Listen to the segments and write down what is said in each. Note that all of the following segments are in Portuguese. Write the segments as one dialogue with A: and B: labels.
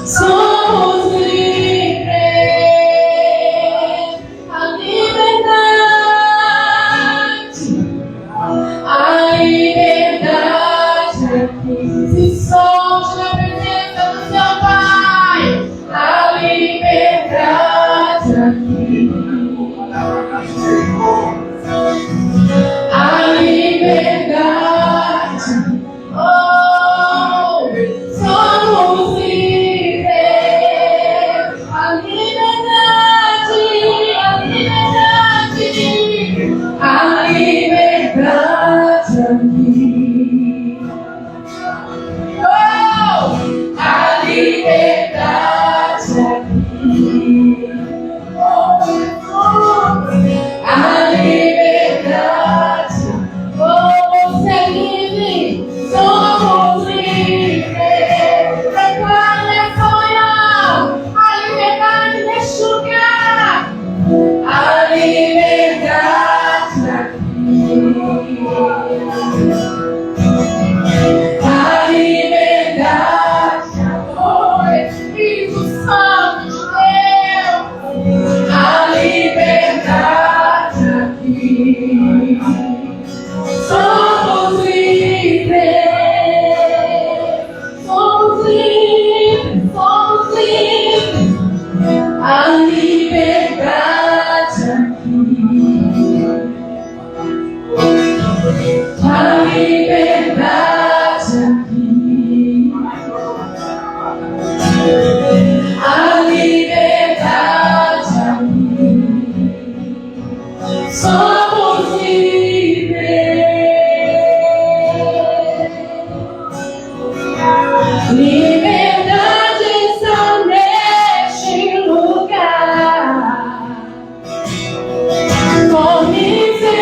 A: Somos livres, a liberdade aqui se solta na presença do seu Pai, a liberdade aqui, a liberdade, oh, somos livres, a liberdade, a liberdade, a liberdade aqui, oh, a liberdade aqui, oh, a liberdade, oh, você é livre, somos livres, declara essa manhã, a liberdade neste lugar, a liberdade aqui, a liberdade, oh, Espírito Santo de Deus, a liberdade aqui, somos livres, somos livres, somos livres, a liberdade aqui, a liberdade aqui, a liberdade aqui, somos livres, liberdade está neste lugar, com misericórdia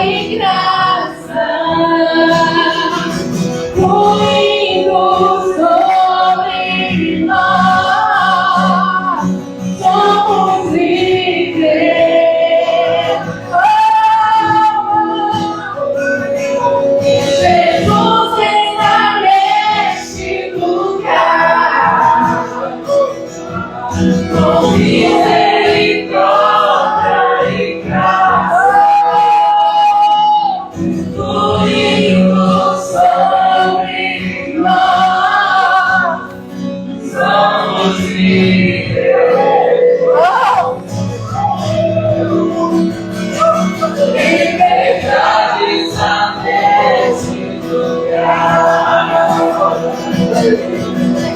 A: e graça, fluindo sobre nós, somos livres. Jesus está neste lugar, com misericórdia e graça, fluindo sobre nós, somos livres. Liberdade está neste lugar,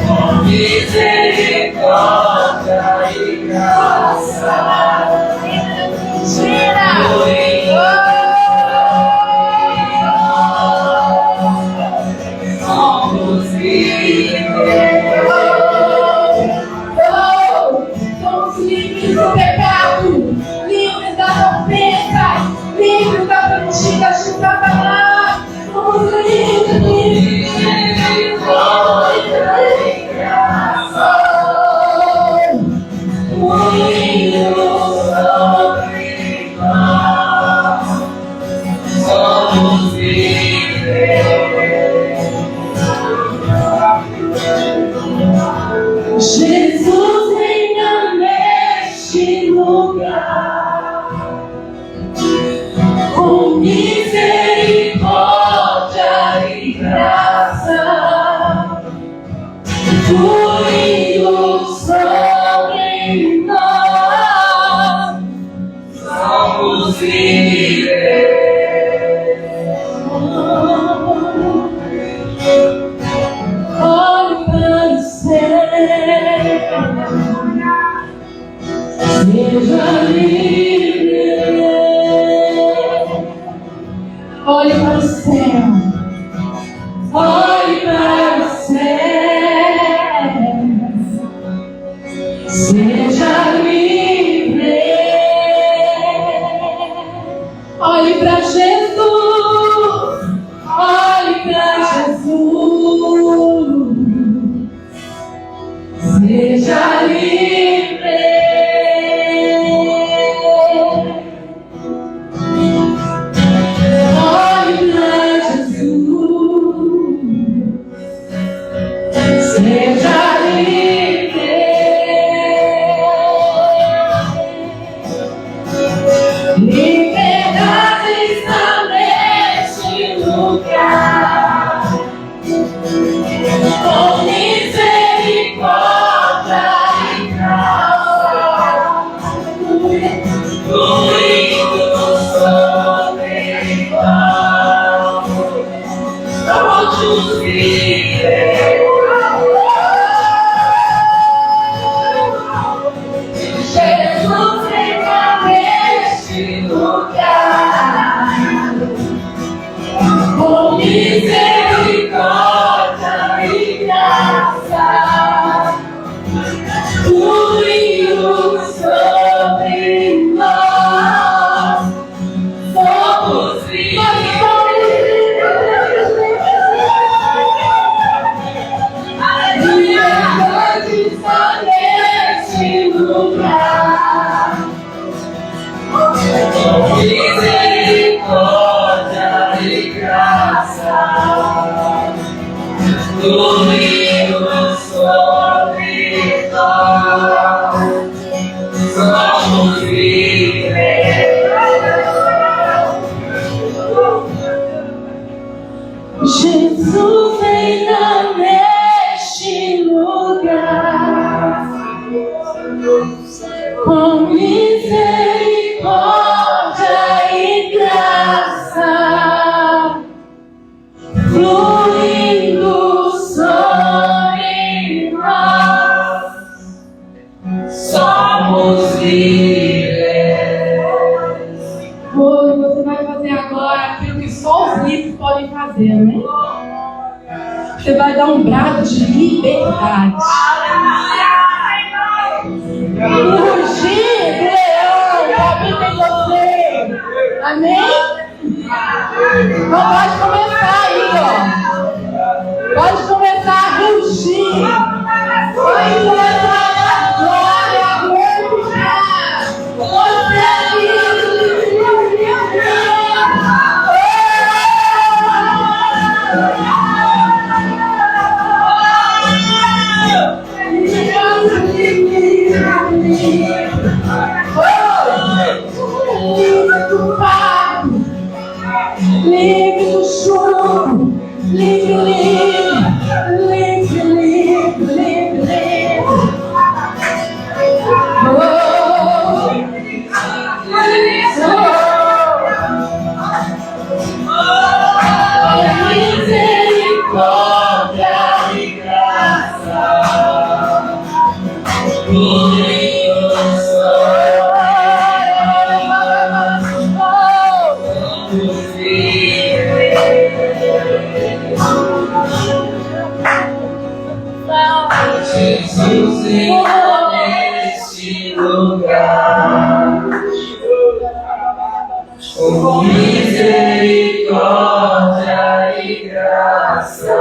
A: com misericórdia e graça, somos livres. Somos livres do pecado, livres da ofensa, livres da mentira de Satanás. Somos livres, somos livres. Jesus reina neste lugar, com misericórdia e graça, fluindo sobre nós, somos livres. Olhe para o céu, seja livre. Olhe para o céu, olhe para o céu, seja livre. Olhe para Jesus, olhe para Jesus, seja livre. Olhe para Jesus, Seja livre. Liberdade está neste lugar. Com misericórdia e graça, fluindo sobre nós, todos vivem. Jesus entra neste lugar, com misericórdia e graça, fluindo sobre nós, somos livres. Aleluia, hoje está neste lugar, com misericórdia e graça, fluindo sobre nós, somos livres. Jesus reina neste lugar, com misericórdia e graça, fluindo sobre nós, somos livres. Hoje você vai fazer agora aquilo que só os livres podem fazer, né? Você vai dar um brado de liberdade. Rugir do leão habita em você. Amém? Então pode começar aí, ó. Pode começar a rugir. Pode começar a dar glória, a glorificar. Você é livre do choro, livre, livre, livre, livre, livre, livre. Misericórdia e graça, Jesus entra neste lugar, com misericórdia e graça,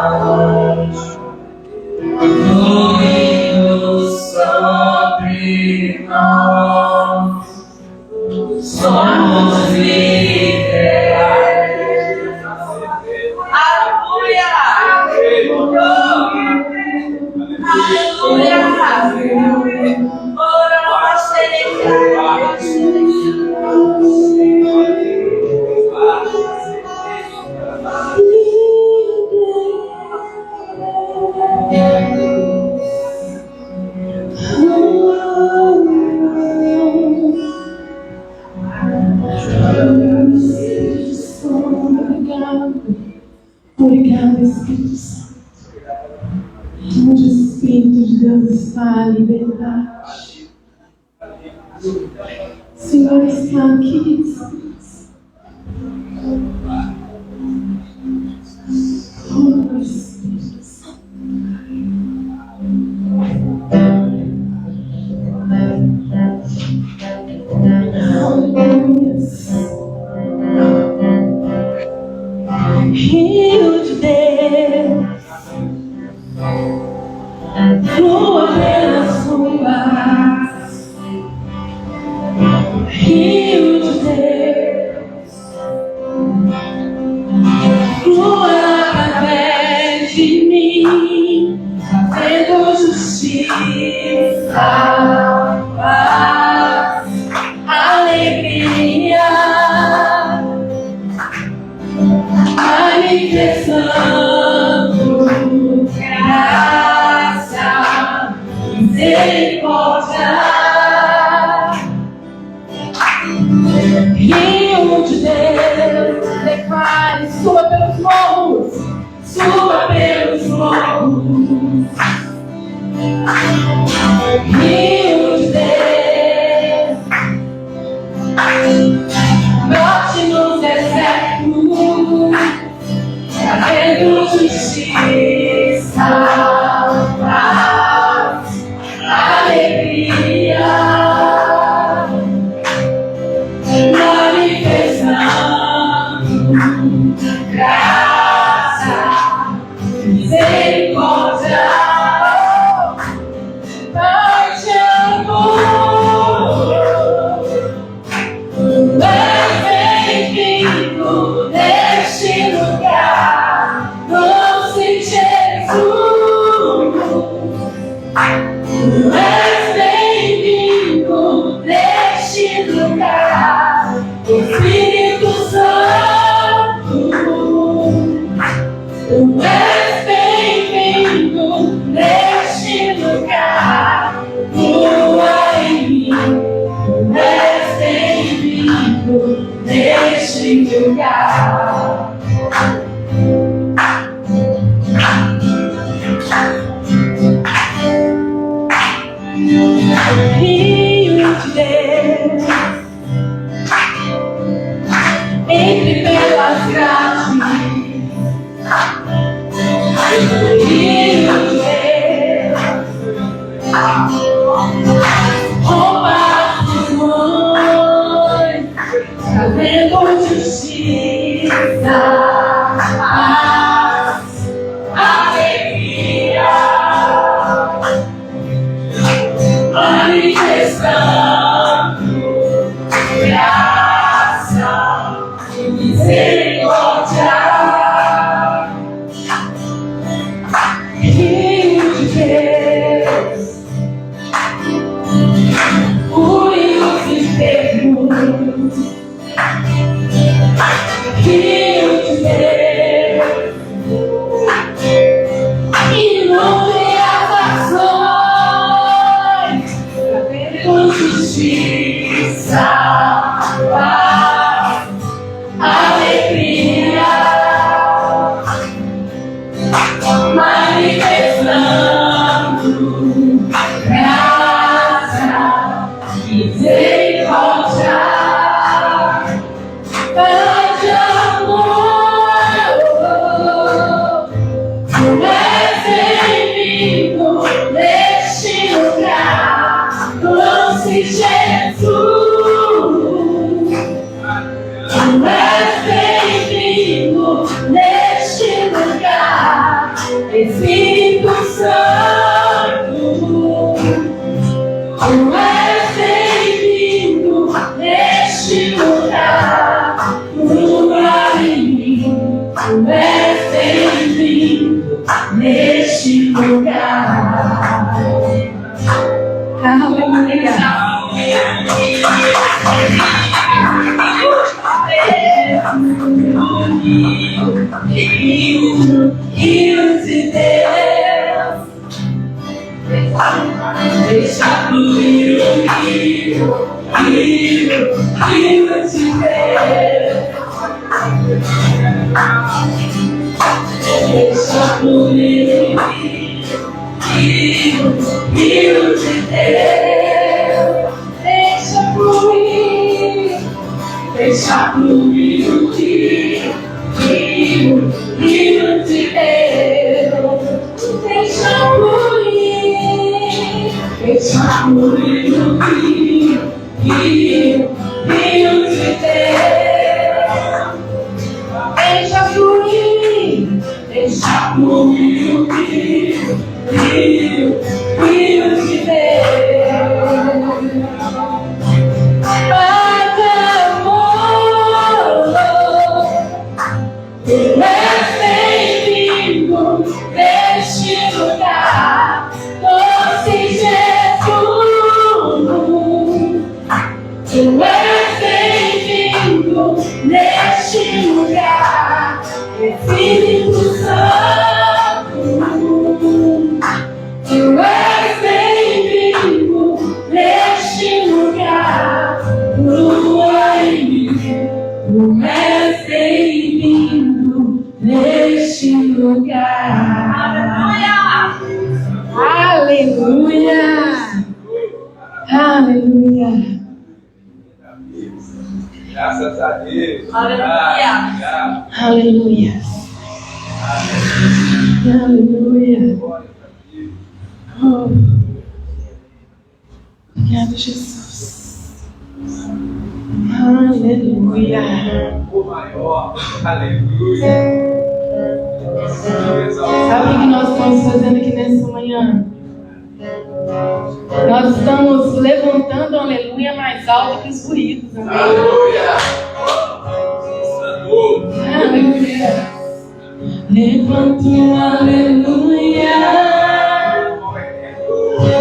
A: fluindo sobre nós, somos livres. Aleluia! Aleluia! Ora, obrigado, Espírito Santo. Onde o Espírito de Deus está, a liberdade. O Senhor está aqui, Espírito Santo. Oh, Espírito Santo. Rio de Deus, flua pelas ruas. Rio de Deus, flua através de mim, fazendo justiça, paz, alegria, manifestando graça, misericórdia. Rio de Deus, declare, suba pelos morros, suba pelos morros. Rio de Deus, norte nos desertos, trazendo justiça, paz, alegria. Manifestando graça, misericórdia, Pai de amor, és bem-vindo neste lugar, doce Jesus, és bem-vindo neste lugar, Espírito Santo, tu és bem-vindo neste lugar, tua em mim, tu és bem-vindo neste lugar. Rio de Deus, entre pelas grades, Rio de Deus, rompa as prisões, trazendo justiça, paz, alegria, manifestando graça, misericórdia. Rio de Deus, cure os enfermos. Rio de Deus, inunde as ações, trazendo justiça, paz, alegria, manifestando graça, misericórdia, Pai de amor, tu és bem-vindo neste lugar, doce Jesus, tu és bem-vindo neste lugar, Espírito Santo, tu és bem-vindo neste lugar, tua em mim, tu és bem-vindo neste lugar. Aleluia. Rio de Deus, deixa fluir o rio, rio de Deus, deixa fluir o rio de Deus, deixa fluir o rio de Deus, deixa fluir o rio de Deus, deixa fluir o rio de Deus. Pai de amor, tu és bem-vindo neste lugar. Aleluia.
B: Graças a Deus.
C: Aleluia.
A: Aleluia. Aleluia. Oh. Obrigada, Jesus. Aleluia.
B: O maior. Aleluia.
A: Sabe o que nós estamos fazendo aqui nessa manhã? Nós estamos levantando um aleluia mais alto que os ruídos. Amém?
B: Aleluia.
A: Aleluia. Levanto um aleluia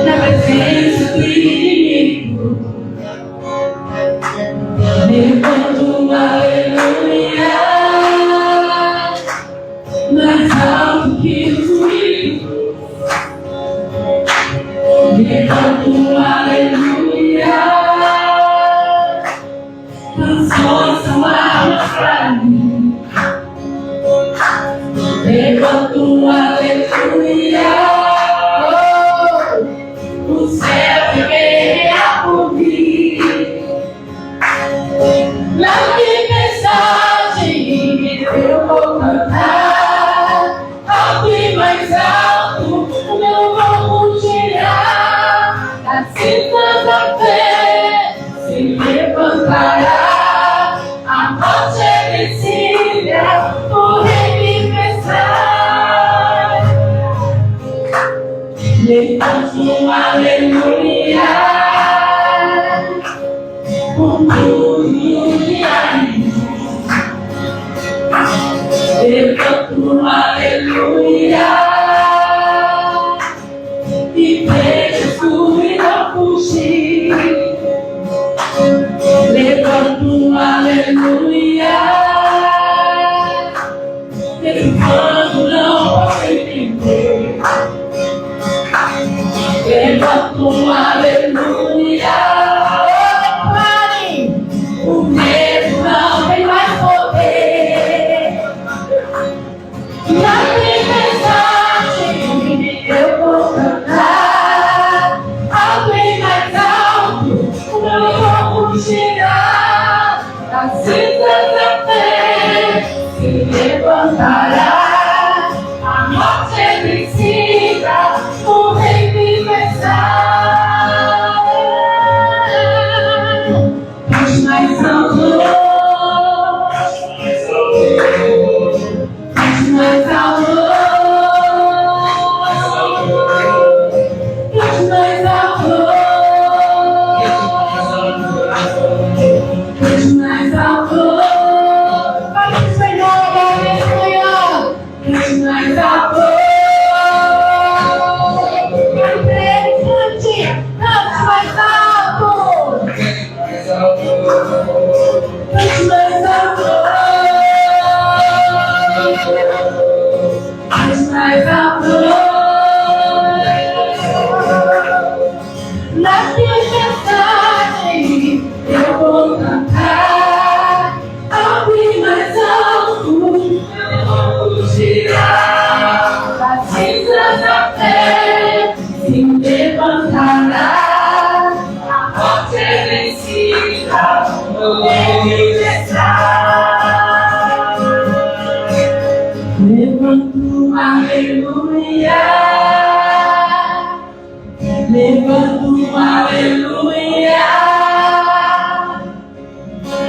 A: na presença do Espírito. Levanto um aleluia mais alto que os ruídos. Levanto um aleluia, canções são armas pra mim. Levanto um aleluia, oh, o céu que guerreia por mim. Na tempestade eu vou cantar, alto e mais alto, o meu vou tirar. Das cinzas da fé se levantará, a morte é vencida, o rei viverá. Levanto um aleluia, com tudo que há em mim. Levanto um aleluia e vejo tudo e não fugir. Levanto um aleluia, mesmo quando não posso entender. Levanto um aleluia, o medo não tem mais poder. Na tempestade eu vou cantar, alto e mais alto, o meu corpo tirar. Das cinzas da fé se levantará, a morte é vencida, o rei viverá. Puxe mais alto, puxe mais alto, puxe mais alto, puxe mais alto. Fale pro Senhor agora nesse manhã. Puxe mais alto. Fale pra Ele, cante, cante mais alto. Puxe mais alto. Puxe mais alto. Na tempestade eu vou cantar, alto e mais alto, eu vou tirar. Das cinzas da fé se levantará, a morte é vencida, o rei viverá. Levanto um aleluia, levanto um aleluia,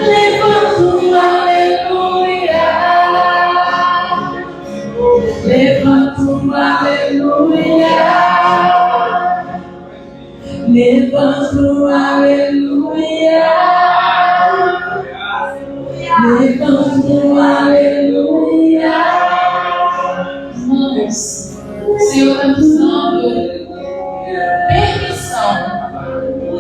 A: levanto um aleluia, levanto um aleluia, levanto um aleluia, levanto um aleluia. Irmãos, o Senhor está nos dando permissão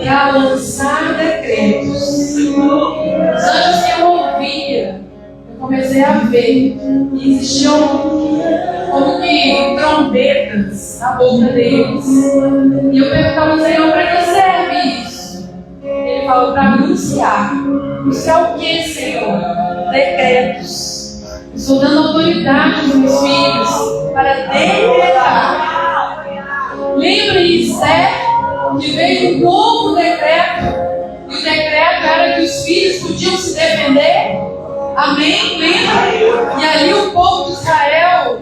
A: para lançar decretos. Os anjos que eu ouvia, eu comecei a ver que existiam como que trombetas na boca deles. E eu perguntava ao Senhor, para que serve isso? Ele falou para anunciar. Anunciar o que, Senhor? Decretos. Estou dando autoridade aos meus filhos para decretar. Lembra de Esther? que veio um novo decreto, e o decreto era que os filhos podiam se defender. Amém? Lembra? E ali o povo de Israel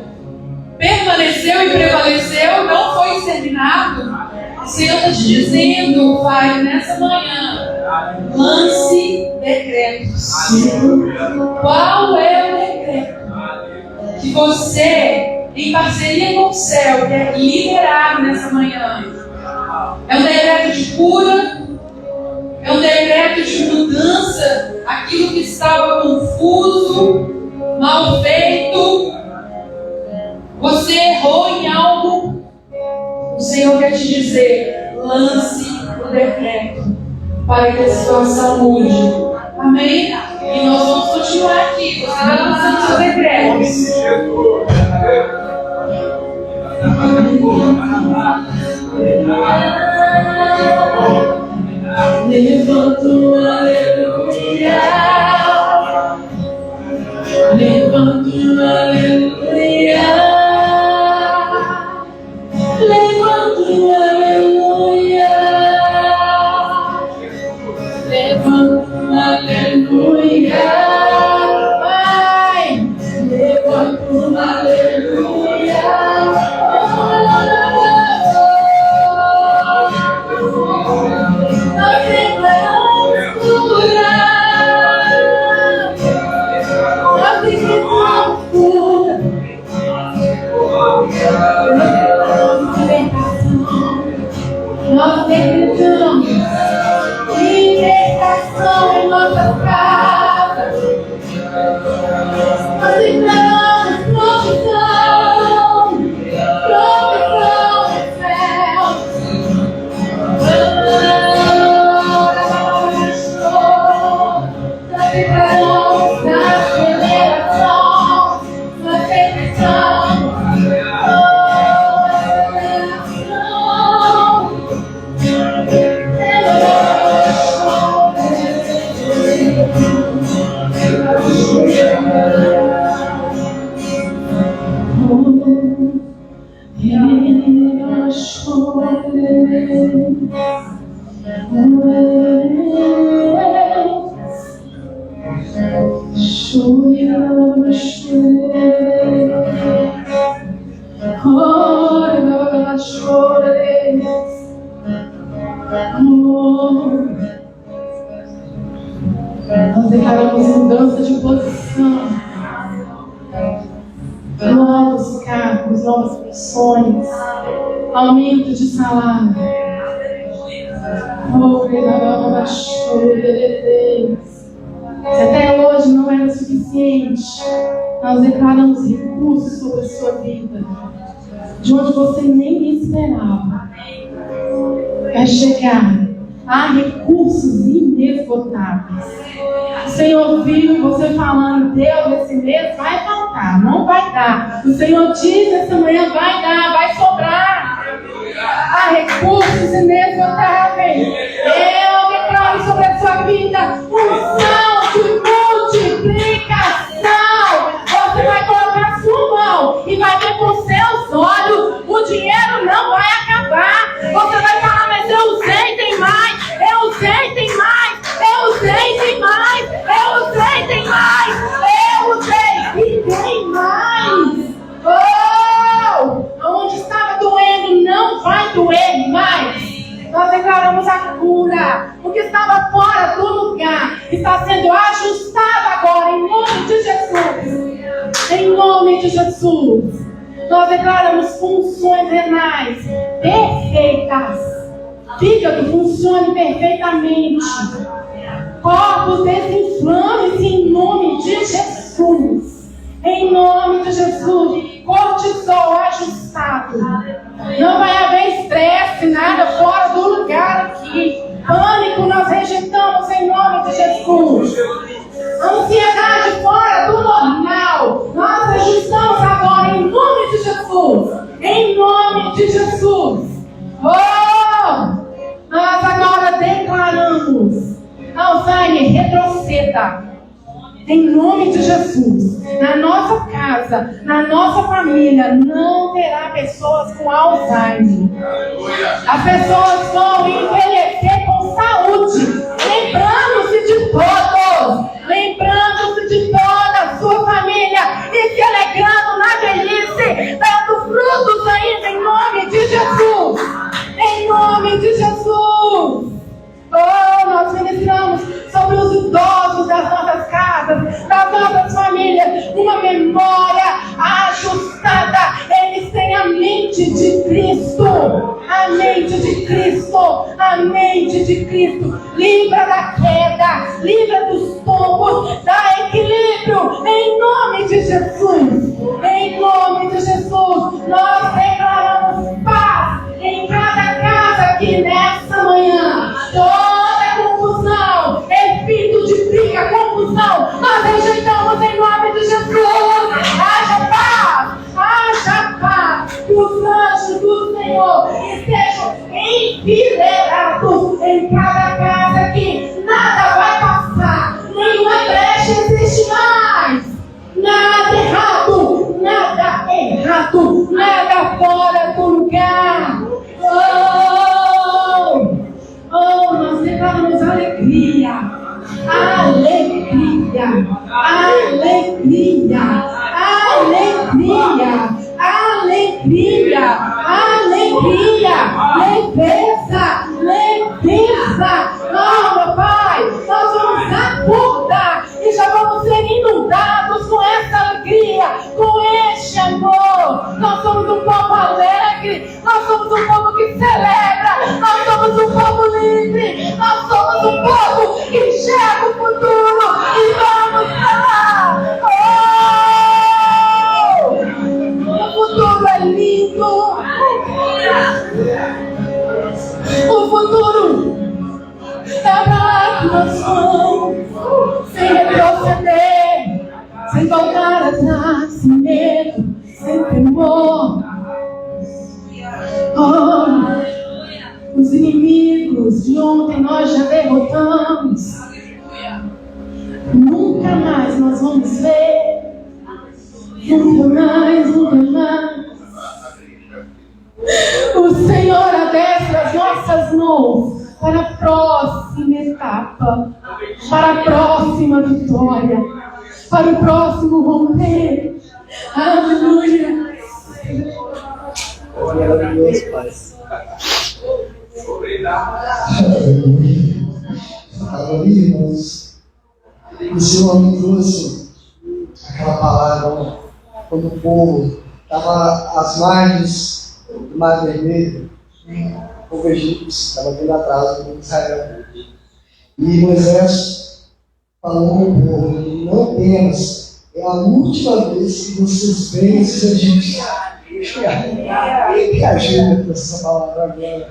A: permaneceu e prevaleceu, não foi exterminado. O Senhor está te dizendo, Pai, nessa manhã, lance decretos. Qual é o decreto que você, em parceria com o céu, quer liderar nessa manhã? É um decreto de cura? É um decreto de mudança? Aquilo que estava confuso, mal feito? Você errou em algo? O Senhor quer te dizer, lance o decreto para que a situação mude. Amém? E nós vamos continuar aqui. Você vai lançando seus decretos. Levanto um aleluia. Levanto um aleluia. Levanto um aleluia. Levanto um aleluia. Pai, levanto um aleluia. Nós declaramos cura. Nós declaramos cura. Nós decretamos libertação em nossas casas. Nós declaramos provisão nos céus. Nós declaramos aceleração. Nós decretamos nós declaramos mudança de posição, novos cargos, novas funções, aumento de salário. Se até hoje não era suficiente, nós declaramos recursos sobre a sua vida, de onde você nem esperava. Vai chegar a recursos inesgotáveis. O Senhor viu você falando, Deus, esse mês vai faltar, não vai dar. O Senhor diz essa manhã, vai dar, vai sobrar. Há recursos inesgotáveis. Eu declaro sobre a sua vida unção de multiplicação. Você vai colocar a sua mão e vai ver com seus olhos, o dinheiro não vai acabar. Você vai falar, mas eu usei, tem mais. Eu usei, tem mais. Eu usei, tem mais. Eu usei, tem mais. Eu usei e tem mais. Oh! Onde estava doendo, não vai doer mais. Nós declaramos a cura. O que estava fora do lugar está sendo ajustado agora, em nome de Jesus. Em nome de Jesus. Nós declaramos funções renais perfeitas. Fígado funcione perfeitamente. Corpos desinflame-se em nome de Jesus. Em nome de Jesus. Cortisol ajustado. Não vai haver estresse, nada fora do lugar aqui. Pânico nós rejeitamos em nome de Jesus. Ansiedade fora do normal. Nós ajustamos agora em nome de Jesus. Em nome de Jesus. Oh! Nós agora declaramos Alzheimer retroceda. Em nome de Jesus. Na nossa casa, na nossa família, não terá pessoas com Alzheimer. As pessoas vão famílias uma memória ajustada. Eles têm a mente de Cristo. A mente de Cristo. A mente de Cristo. Livra da queda. Livra dos tombos. Dá equilíbrio. Em nome de Jesus. Em nome de Jesus. Nós declaramos paz em cada casa aqui nessa manhã. Toda confusão, espírito de briga, confusão, nós rejeitamos em nome de Jesus. Haja paz, haja paz. Que os anjos do Senhor estejam enfileirados em cada casa aqui. Nada vai passar, nenhuma brecha existe mais. Nada errado, nada errado, nada fora do lugar. Nós declaramos alegria, alegria, alegria, alegria, alegria, alegria, leveza, leveza. Não, meu Pai, nós vamos acordar e já vamos ser inundados com essa alegria, com este amor. Nós somos um povo alegre, nós somos um povo que celebra, nós somos um povo livre, nós somos um povo que enxerga o futuro e vamos pra lá. O futuro é lindo. O futuro é pra lá que nós vamos, sem retroceder, sem voltar atrás, sem medo, sem temor. Os inimigos de ontem nós já derrotamos. Nunca mais nós vamos ver. Nunca mais, nunca mais. O Senhor adestra as nossas mãos para a próxima etapa, para a próxima vitória, para o próximo romper. Aleluia.
C: Maravilhoso, Pai.
D: Aleluia, irmãos. O Senhor me trouxe aquela palavra quando o povo estava às margens do Mar Vermelho, o povo egípcio estava vindo atrás do povo de Israel. E Moisés falou com o povo: não temas, é a última vez que vocês veem esses egípcios. Me ajuda com essa palavra agora.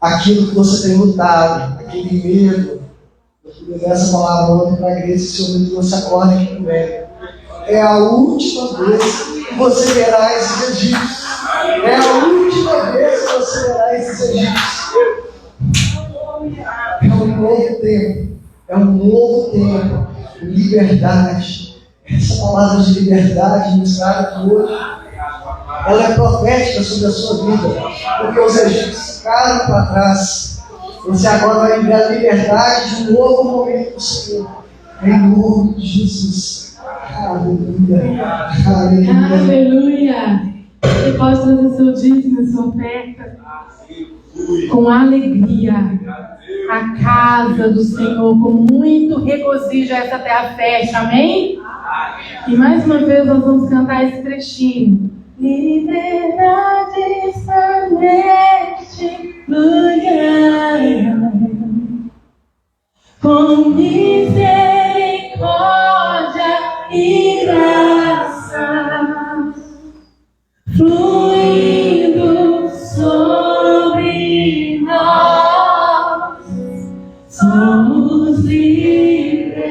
D: Aquilo que você tem lutado, aquele medo. Eu fui levar essa palavra ontem para a igreja, o Senhor me trouxe agora aqui também. É a última vez que você verá esses egípcios. É a última vez que você verá esses egípcios. É um novo tempo. É um novo tempo. Liberdade. Essa palavra de liberdade ministrada aqui hoje, ela é profética sobre a sua vida, porque os egípcios ficaram para trás. Você agora vai viver a liberdade de um novo momento do Senhor, em nome de Jesus. Aleluia, aleluia,
A: aleluia. Você pode trazer seu dízimo, sua oferta com alegria a casa do Senhor, com muito regozijo. Essa até a festa, amém? E mais uma vez nós vamos cantar esse trechinho. Liberdade está neste lugar, com misericórdia e graça, fluindo sobre nós, somos livres.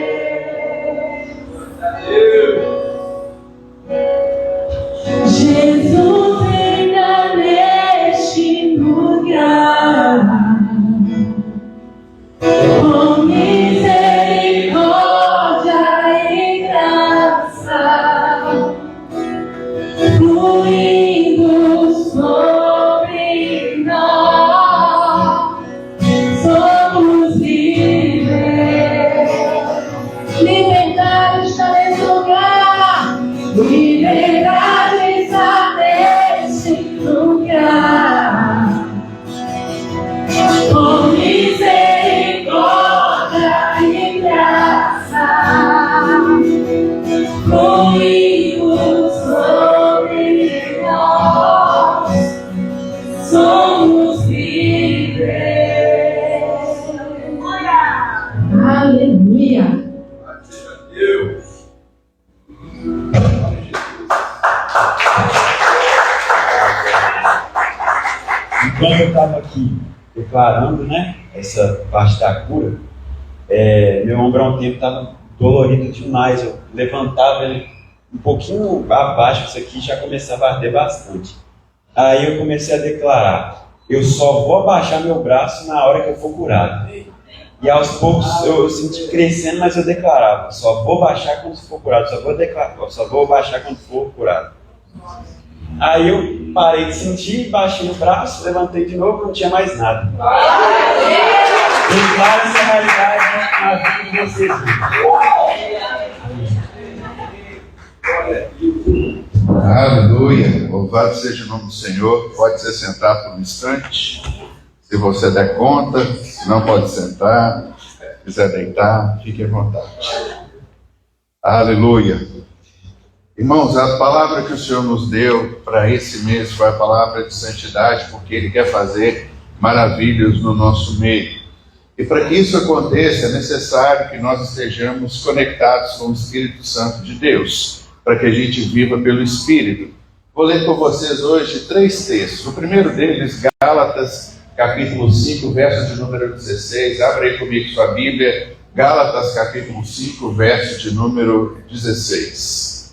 A: Jesus reina neste lugar, com misericórdia somos livres. Aleluia.
B: Deus.
C: Enquanto eu estava aqui declarando, né, essa parte da cura, meu ombro há um tempo estava dolorido demais. Eu levantava ele um pouquinho abaixo disso aqui, já começava a arder bastante. Aí eu comecei a declarar: eu só vou abaixar meu braço na hora que eu for curado. E aos poucos eu senti crescendo, mas eu declarava: só vou baixar quando for curado, só vou baixar quando for curado. Aí eu parei de sentir, baixei o braço, levantei de novo, não tinha mais nada. Declaro essa realidade na vida de vocês.
E: Aleluia, louvado seja o nome do Senhor. Pode se sentar por um instante, se você der conta. Se não, pode sentar. Se quiser deitar, fique à vontade. Aleluia. Irmãos, a palavra que o Senhor nos deu para esse mês foi a palavra de santidade, porque Ele quer fazer maravilhas no nosso meio. E para que isso aconteça, é necessário que nós estejamos conectados com o Espírito Santo de Deus, para que a gente viva pelo Espírito. Vou ler com vocês hoje 3 textos. O primeiro deles, Gálatas, capítulo 5, verso de número 16. Abre aí comigo sua Bíblia. Gálatas, capítulo 5, verso de número 16.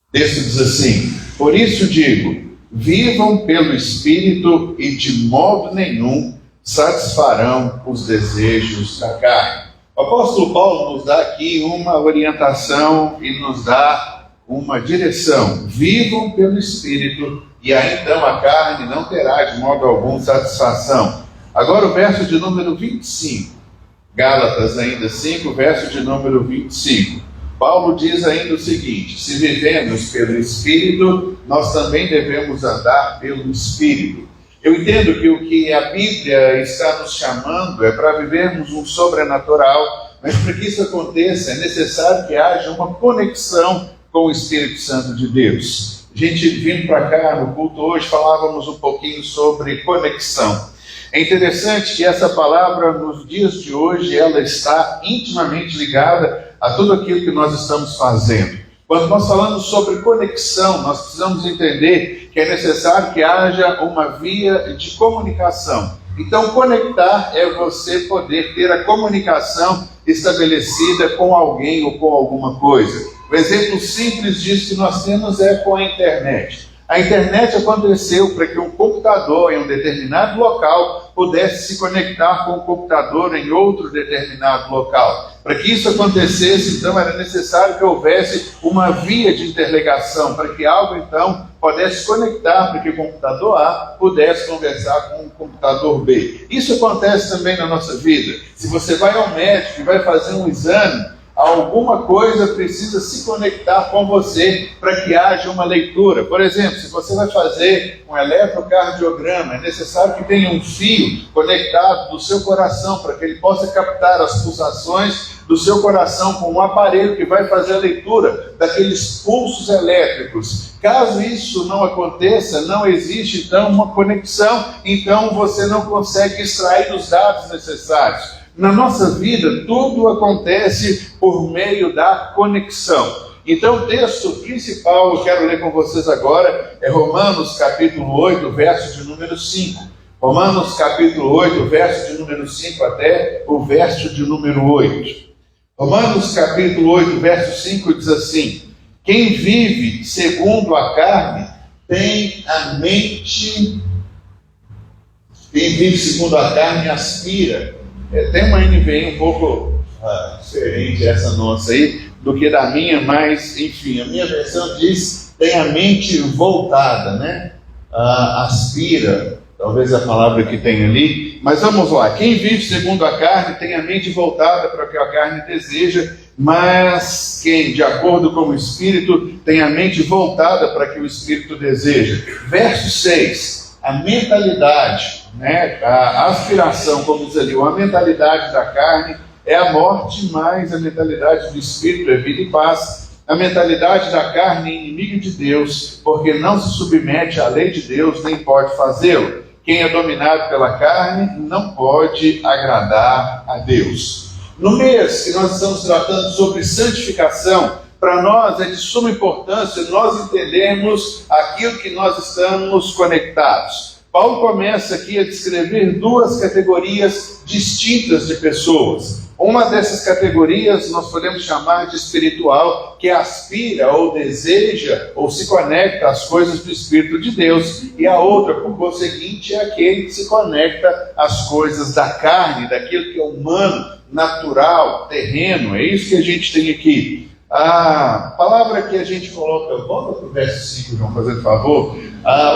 E: O texto diz assim: por isso digo, vivam pelo Espírito e de modo nenhum satisfarão os desejos da carne. O apóstolo Paulo nos dá aqui uma orientação e nos dá uma direção. Vivam pelo Espírito e aí então a carne não terá de modo algum satisfação. Agora o verso de número 25. Gálatas ainda 5, verso de número 25. Paulo diz ainda o seguinte: se vivemos pelo Espírito, nós também devemos andar pelo Espírito. Eu entendo que o que a Bíblia está nos chamando é para vivermos um sobrenatural, mas para que isso aconteça é necessário que haja uma conexão com o Espírito Santo de Deus. A gente vindo para cá no culto hoje, falávamos um pouquinho sobre conexão. É interessante que essa palavra nos dias de hoje, ela está intimamente ligada a tudo aquilo que nós estamos fazendo. Quando nós falamos sobre conexão, nós precisamos entender que é necessário que haja uma via de comunicação. Então, conectar é você poder ter a comunicação estabelecida com alguém ou com alguma coisa. O exemplo simples disso que nós temos é com a internet. A internet aconteceu para que um computador em um determinado local pudesse se conectar com um computador em outro determinado local. Para que isso acontecesse, então, era necessário que houvesse uma via de interligação, para que algo, então, pudesse conectar, para que o computador A pudesse conversar com o computador B. Isso acontece também na nossa vida. Se você vai ao médico e vai fazer um exame, alguma coisa precisa se conectar com você para que haja uma leitura. Por exemplo, se você vai fazer um eletrocardiograma, é necessário que tenha um fio conectado do seu coração para que ele possa captar as pulsações do seu coração com um aparelho que vai fazer a leitura daqueles pulsos elétricos. Caso isso não aconteça, não existe então uma conexão, então você não consegue extrair os dados necessários. Na nossa vida, tudo acontece por meio da conexão. Então, o texto principal, eu quero ler com vocês agora, é Romanos capítulo 8, verso de número 5. Romanos capítulo 8, verso de número 5 até o verso de número 8. Romanos capítulo 8, verso 5 diz assim: quem vive segundo a carne tem a mente... Quem vive segundo a carne aspira. Tem uma NVI um pouco diferente essa nossa aí do que da minha, mas enfim, a minha versão diz tem a mente voltada, né? Aspira, talvez a palavra que tem ali, mas vamos lá. Quem vive segundo a carne tem a mente voltada para o que a carne deseja, mas quem, de acordo com o Espírito, tem a mente voltada para o que o Espírito deseja. Verso 6, a mentalidade, né? A aspiração, como diz ali, a mentalidade da carne é a morte, mas a mentalidade do Espírito é vida e paz. A mentalidade da carne é inimiga de Deus, porque não se submete à lei de Deus, nem pode fazê-lo. Quem é dominado pela carne não pode agradar a Deus. No mês que nós estamos tratando sobre santificação, para nós é de suma importância nós entendermos aquilo que nós estamos conectados. Paulo começa aqui a descrever duas categorias distintas de pessoas. Uma dessas categorias nós podemos chamar de espiritual, que aspira ou deseja ou se conecta às coisas do Espírito de Deus, e a outra, por conseguinte, é aquele que se conecta às coisas da carne, daquilo que é humano, natural, terreno. É isso que a gente tem aqui. A palavra que a gente coloca, volta para o verso 5, João, fazendo favor.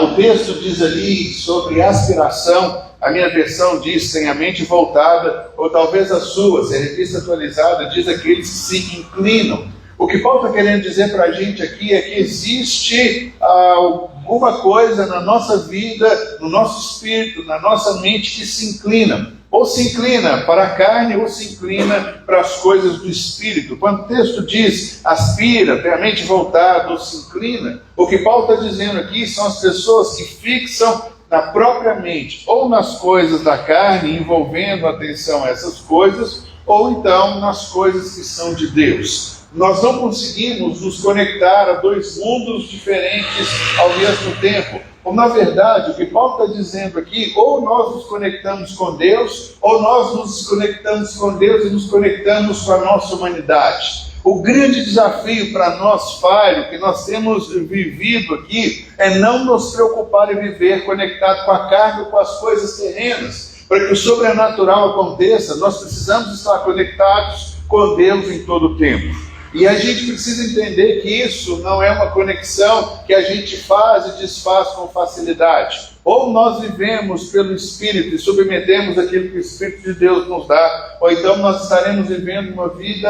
E: O texto diz ali sobre aspiração. A minha versão diz, tem a mente voltada, ou talvez a sua, se a revista atualizada, diz aqueles que se inclinam. O que Paulo está querendo dizer para a gente aqui é que existe alguma coisa na nossa vida, no nosso espírito, na nossa mente que se inclina. Ou se inclina para a carne, ou se inclina para as coisas do espírito. Quando o texto diz aspira, tem a mente voltada, ou se inclina, o que Paulo está dizendo aqui são as pessoas que fixam na própria mente, ou nas coisas da carne, envolvendo atenção a essas coisas, ou então nas coisas que são de Deus. Nós não conseguimos nos conectar a dois mundos diferentes ao mesmo tempo. Ou, na verdade, o que Paulo está dizendo aqui, ou nós nos conectamos com Deus, ou nós nos desconectamos com Deus e nos conectamos com a nossa humanidade. O grande desafio para nós, falho, que nós temos vivido aqui, é não nos preocupar em viver conectado com a carne ou com as coisas terrenas. Para que o sobrenatural aconteça, nós precisamos estar conectados com Deus em todo o tempo. E a gente precisa entender que isso não é uma conexão que a gente faz e desfaz com facilidade. Ou nós vivemos pelo Espírito e submetemos aquilo que o Espírito de Deus nos dá, ou então nós estaremos vivendo uma vida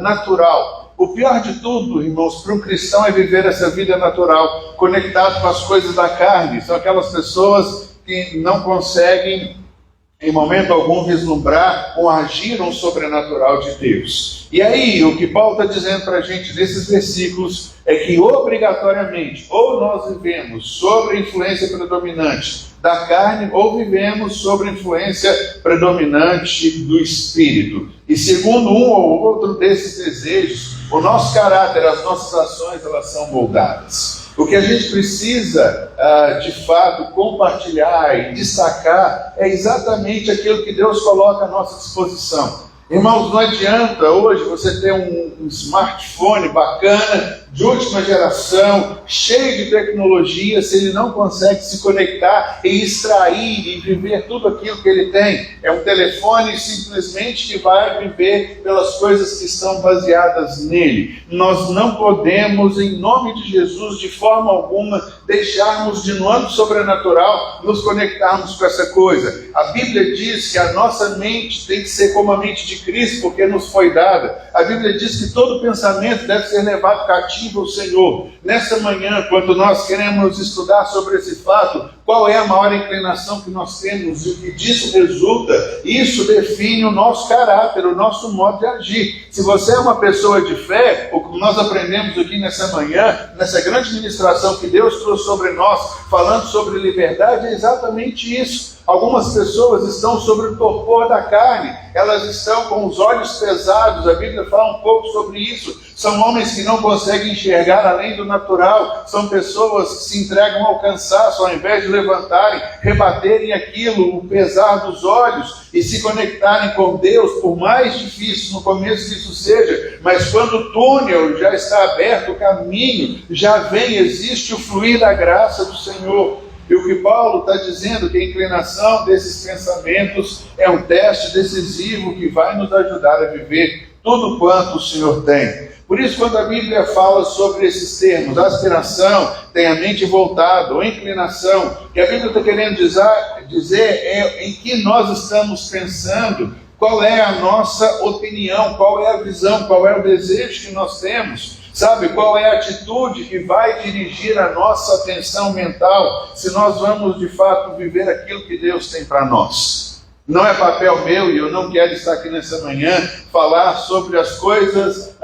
E: natural. O pior de tudo, irmãos, para um cristão é viver essa vida natural, conectado com as coisas da carne. São aquelas pessoas que não conseguem, em momento algum, vislumbrar ou agir um sobrenatural de Deus. E aí, o que Paulo está dizendo para a gente nesses versículos é que obrigatoriamente, ou nós vivemos sob a influência predominante da carne, ou vivemos sob a influência predominante do Espírito. E segundo um ou outro desses desejos, o nosso caráter, as nossas ações, elas são moldadas. O que a gente precisa, de fato, compartilhar e destacar é exatamente aquilo que Deus coloca à nossa disposição. Irmãos, não adianta hoje você ter um smartphone bacana, de última geração, cheio de tecnologia, se ele não consegue se conectar e extrair e viver tudo aquilo que ele tem. É um telefone simplesmente que vai viver pelas coisas que estão baseadas nele. Nós não podemos, em nome de Jesus, de forma alguma, deixarmos de, no âmbito sobrenatural, nos conectarmos com essa coisa. A Bíblia diz que a nossa mente tem que ser como a mente de Cristo, porque nos foi dada. A Bíblia diz que todo pensamento deve ser levado cativo ao Senhor. Nessa manhã, quando nós queremos estudar sobre esse fato, qual é a maior inclinação que nós temos e o que disso resulta, isso define o nosso caráter, o nosso modo de agir. Se você é uma pessoa de fé, o que nós aprendemos aqui nessa manhã, nessa grande ministração que Deus trouxe sobre nós, falando sobre liberdade, é exatamente isso. Algumas pessoas estão sobre o torpor da carne, elas estão com os olhos pesados, a Bíblia fala um pouco sobre isso. São homens que não conseguem enxergar além do natural, são pessoas que se entregam ao cansaço, ao invés de levantarem, rebaterem aquilo, o pesar dos olhos e se conectarem com Deus, por mais difícil no começo que isso seja, mas quando o túnel já está aberto, o caminho já vem, existe o fluir da graça do Senhor. E o que Paulo está dizendo, que a inclinação desses pensamentos é um teste decisivo que vai nos ajudar a viver tudo quanto o Senhor tem. Por isso, quando a Bíblia fala sobre esses termos, aspiração, tem a mente voltada, ou inclinação, o que a Bíblia está querendo dizer é em que nós estamos pensando, qual é a nossa opinião, qual é a visão, qual é o desejo que nós temos. Sabe, qual é a atitude que vai dirigir a nossa atenção mental, se nós vamos de fato viver aquilo que Deus tem para nós. Não é papel meu, e eu não quero estar aqui nessa manhã, falar sobre as coisas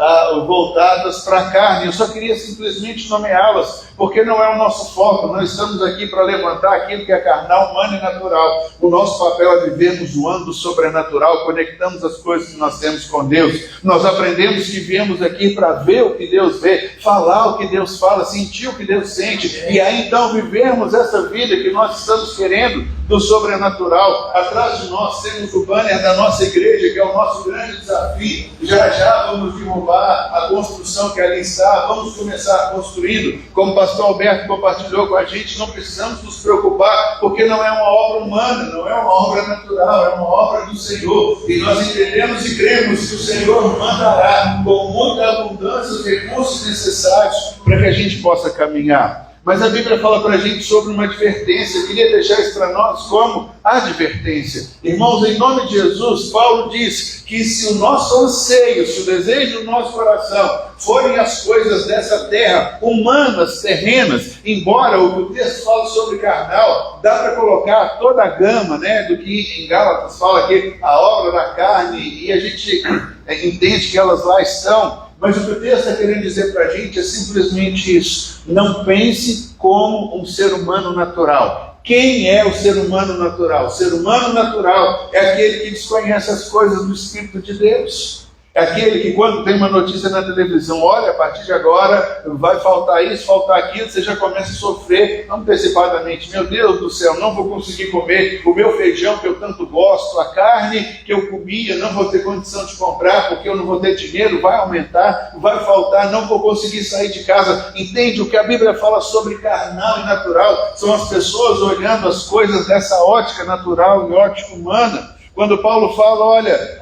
E: voltadas para a carne. Eu só queria simplesmente nomeá-las, porque não é o nosso foco. Nós estamos aqui para levantar aquilo que é carnal, humano e natural. O nosso papel é vivermos o âmbito sobrenatural, conectamos as coisas que nós temos com Deus. Nós aprendemos que viemos aqui para ver o que Deus vê, falar o que Deus fala, sentir o que Deus sente, e aí então vivermos essa vida que nós estamos querendo do sobrenatural. Atrás de nós temos o banner da nossa igreja, que é o nosso grande desafio. Já vamos derrubar a construção que ali está, vamos começar construindo. Como o pastor Alberto compartilhou com a gente, não precisamos nos preocupar, porque não é uma obra humana, não é uma obra natural, é uma obra do Senhor. E nós entendemos e cremos que o Senhor mandará com muita abundância os recursos necessários para que a gente possa caminhar. Mas a Bíblia fala para a gente sobre uma advertência. Eu queria deixar isso para nós como advertência. Irmãos, em nome de Jesus, Paulo diz que se o nosso anseio, se o desejo do nosso coração forem as coisas dessa terra, humanas, terrenas, embora o que o texto fala sobre carnal, dá para colocar toda a gama, né, do que em Gálatas fala aqui, a obra da carne, e a gente entende que elas lá estão. Mas o que o texto está querendo dizer para a gente é simplesmente isso. Não pense como um ser humano natural. Quem é o ser humano natural? O ser humano natural é aquele que desconhece as coisas do Espírito de Deus. É aquele que, quando tem uma notícia na televisão, olha, a partir de agora vai faltar isso, faltar aquilo, você já começa a sofrer antecipadamente. Meu Deus do céu, não vou conseguir comer o meu feijão que eu tanto gosto, a carne que eu comia, não vou ter condição de comprar porque eu não vou ter dinheiro, vai aumentar, vai faltar, não vou conseguir sair de casa. Entende? O que a Bíblia fala sobre carnal e natural são as pessoas olhando as coisas dessa ótica natural e ótica humana. Quando Paulo fala, olha,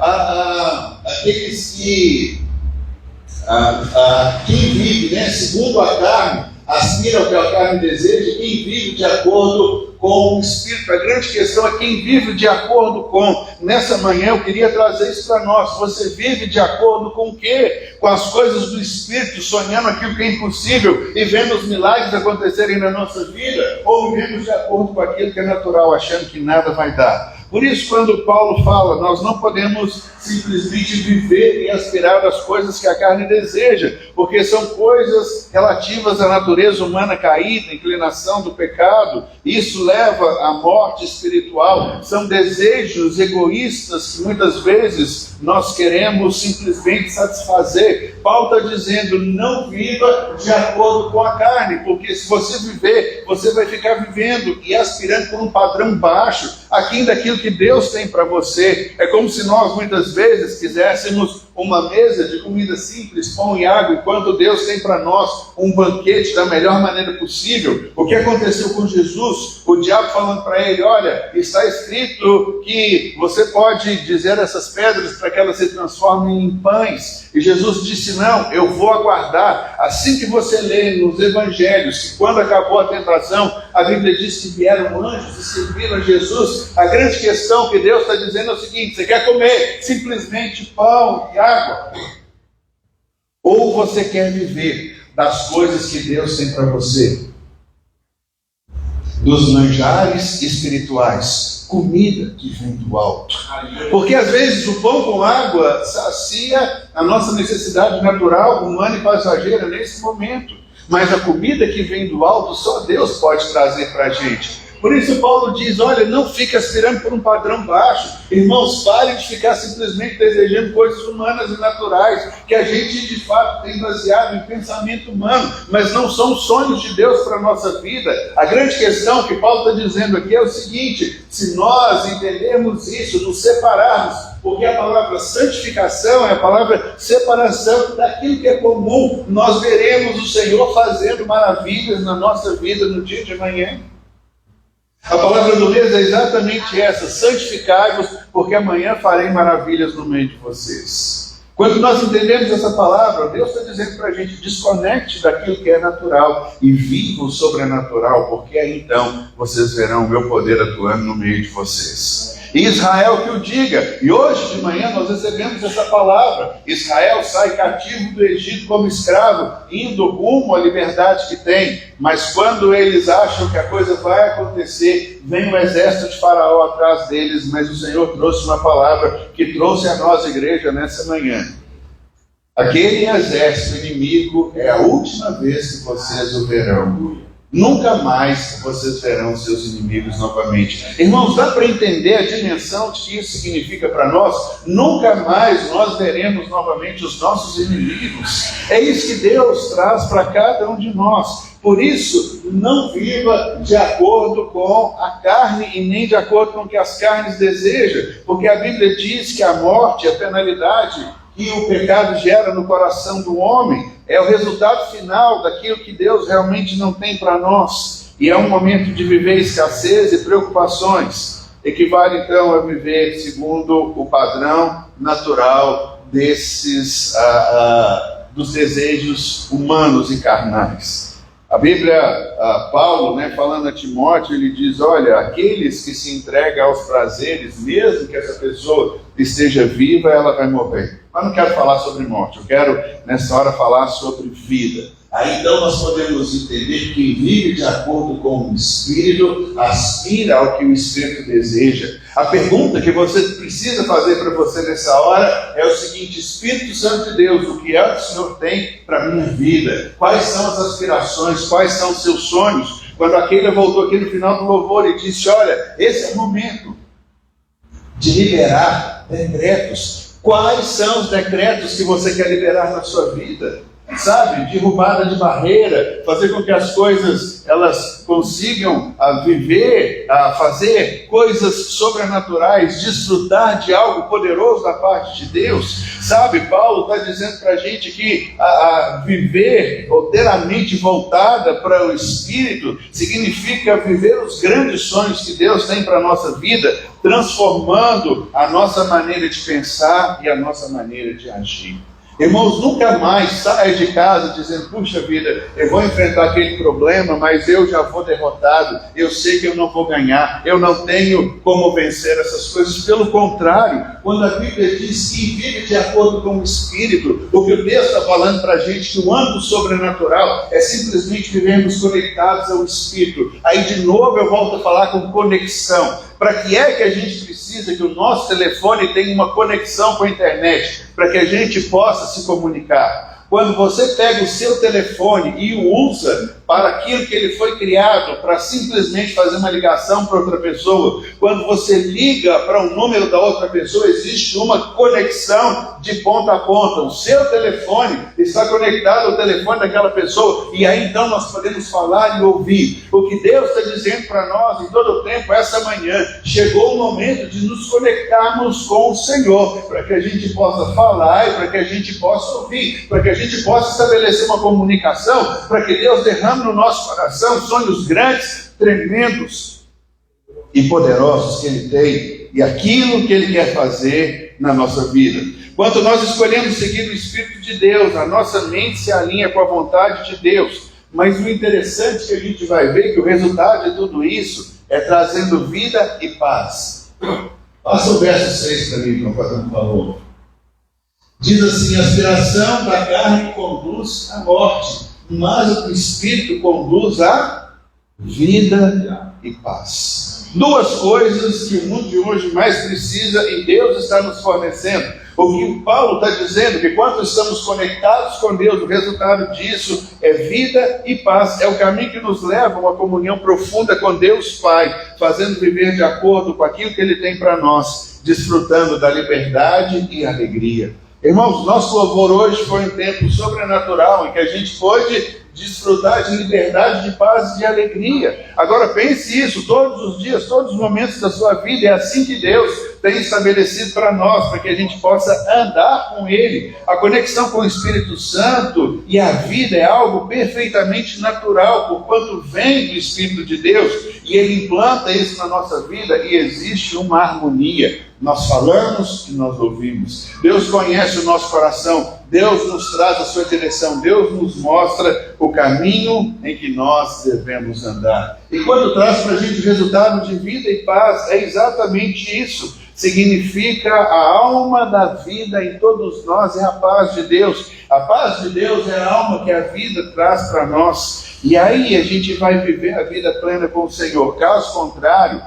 E: aqueles que, quem vive, né, segundo a carne, aspira ao que a carne deseja, quem vive de acordo com o Espírito. A grande questão é quem vive de acordo com. Nessa manhã eu queria trazer isso para nós. Você vive de acordo com o quê? Com as coisas do Espírito, sonhando aquilo que é impossível e vendo os milagres acontecerem na nossa vida, ou vivemos de acordo com aquilo que é natural, achando que nada vai dar. Por isso, quando Paulo fala, nós não podemos simplesmente viver e aspirar às coisas que a carne deseja, porque são coisas relativas à natureza humana caída, inclinação do pecado. Isso leva à morte espiritual. São desejos egoístas que muitas vezes nós queremos simplesmente satisfazer. Paulo está dizendo, não viva de acordo com a carne, porque se você viver, você vai ficar vivendo e aspirando por um padrão baixo, aquém daquilo que Deus tem para você. É como se nós muitas vezes quiséssemos uma mesa de comida simples, pão e água, enquanto Deus tem para nós um banquete da melhor maneira possível. O que aconteceu com Jesus? O diabo falando para ele, olha, está escrito que você pode dizer essas pedras para que elas se transformem em pães. E Jesus disse, não, eu vou aguardar. Assim que você lê nos evangelhos, que quando acabou a tentação, a Bíblia diz que vieram anjos e serviram a Jesus. A grande questão que Deus está dizendo é o seguinte, você quer comer simplesmente pão e água? Ou você quer viver das coisas que Deus tem para você? Dos manjares espirituais, comida que vem do alto. Porque às vezes o pão com água sacia a nossa necessidade natural, humana e passageira nesse momento. Mas a comida que vem do alto, só Deus pode trazer para a gente. Por isso Paulo diz, olha, não fique aspirando por um padrão baixo. Irmãos, parem de ficar simplesmente desejando coisas humanas e naturais, que a gente de fato tem baseado em pensamento humano, mas não são sonhos de Deus para a nossa vida. A grande questão que Paulo está dizendo aqui é o seguinte, se nós entendermos isso, nos separarmos, porque a palavra santificação é a palavra separação daquilo que é comum, nós veremos o Senhor fazendo maravilhas na nossa vida no dia de amanhã. A palavra do mês é exatamente essa, santificai-vos, porque amanhã farei maravilhas no meio de vocês. Quando nós entendemos essa palavra, Deus está dizendo para a gente, desconecte daquilo que é natural e viva o sobrenatural, porque aí então vocês verão o meu poder atuando no meio de vocês. Israel que o diga, e hoje de manhã nós recebemos essa palavra. Israel sai cativo do Egito como escravo, indo rumo à liberdade que tem, mas quando eles acham que a coisa vai acontecer, vem o exército de Faraó atrás deles, mas o Senhor trouxe uma palavra que trouxe a nós, igreja, nessa manhã. Aquele exército inimigo é a última vez que vocês o verão. Nunca mais vocês verão seus inimigos novamente. Irmãos, dá para entender a dimensão de que isso significa para nós? Nunca mais nós veremos novamente os nossos inimigos. É isso que Deus traz para cada um de nós. Por isso, não viva de acordo com a carne e nem de acordo com o que as carnes desejam. Porque a Bíblia diz que a morte, a penalidade que o pecado gera no coração do homem, é o resultado final daquilo que Deus realmente não tem para nós. E é um momento de viver escassez e preocupações. Equivale então a viver segundo o padrão natural desses dos desejos humanos e carnais. A Bíblia, Paulo, falando a Timóteo, ele diz, olha, aqueles que se entregam aos prazeres, mesmo que essa pessoa esteja viva, ela vai morrer. Mas não quero falar sobre morte, eu quero nessa hora falar sobre vida. Aí então nós podemos entender que quem vive de acordo com o Espírito aspira ao que o Espírito deseja. A pergunta que você precisa fazer para você nessa hora é o seguinte: Espírito Santo de Deus, o que é que o Senhor tem para a minha vida? Quais são as aspirações? Quais são os seus sonhos? Quando aquele voltou aqui no final do louvor e disse, olha, esse é o momento de liberar decretos. Quais são os decretos que você quer liberar na sua vida? Sabe, derrubada de barreira, fazer com que as coisas elas consigam viver, fazer coisas sobrenaturais, desfrutar de algo poderoso da parte de Deus. Sabe, Paulo está dizendo para a gente que viver ou ter a mente voltada para o Espírito significa viver os grandes sonhos que Deus tem para a nossa vida, transformando a nossa maneira de pensar e a nossa maneira de agir. Irmãos, nunca mais saia de casa dizendo, puxa vida, eu vou enfrentar aquele problema, mas eu já vou derrotado, eu sei que eu não vou ganhar, eu não tenho como vencer essas coisas. Pelo contrário, quando a Bíblia diz que vive de acordo com o Espírito, o que o texto está falando para a gente, que o âmbito sobrenatural é simplesmente vivermos conectados ao Espírito. Aí de novo eu volto a falar com conexão. Para que é que a gente precisa que o nosso telefone tenha uma conexão com a internet? Para que a gente possa se comunicar. Quando você pega o seu telefone e o usa para aquilo que ele foi criado, para simplesmente fazer uma ligação para outra pessoa, quando você liga para um número da outra pessoa, existe uma conexão de ponta a ponta. O seu telefone está conectado ao telefone daquela pessoa, e aí então nós podemos falar e ouvir. O que Deus está dizendo para nós em todo o tempo, essa manhã, chegou o momento de nos conectarmos com o Senhor, para que a gente possa falar e para que a gente possa ouvir, para que a gente possa estabelecer uma comunicação, para que Deus derrame no nosso coração sonhos grandes, tremendos e poderosos que Ele tem e aquilo que Ele quer fazer na nossa vida. Quando nós escolhemos seguir o Espírito de Deus, a nossa mente se alinha com a vontade de Deus. Mas o interessante que a gente vai ver que o resultado de tudo isso é trazendo vida e paz. Passa o verso 6 para mim, por favor. Diz assim: a aspiração da carne conduz à morte, mas o Espírito conduz à vida e paz. Duas coisas que o mundo de hoje mais precisa e Deus está nos fornecendo. O que Paulo está dizendo, que quando estamos conectados com Deus, o resultado disso é vida e paz. É o caminho que nos leva a uma comunhão profunda com Deus Pai, fazendo viver de acordo com aquilo que Ele tem para nós, desfrutando da liberdade e alegria. Irmãos, nosso louvor hoje foi um tempo sobrenatural em que a gente pôde desfrutar de liberdade, de paz e de alegria. Agora pense isso, todos os dias, todos os momentos da sua vida, é assim que Deus tem estabelecido para nós, para que a gente possa andar com Ele. A conexão com o Espírito Santo e a vida é algo perfeitamente natural, porquanto vem do Espírito de Deus, e Ele implanta isso na nossa vida, e existe uma harmonia. Nós falamos e nós ouvimos. Deus conhece o nosso coração, Deus nos traz a sua direção, Deus nos mostra o caminho em que nós devemos andar. E quando traz para a gente o resultado de vida e paz, é exatamente isso. Significa a alma da vida em todos nós, é a paz de Deus. A paz de Deus é a alma que a vida traz para nós. E aí a gente vai viver a vida plena com o Senhor. Caso contrário,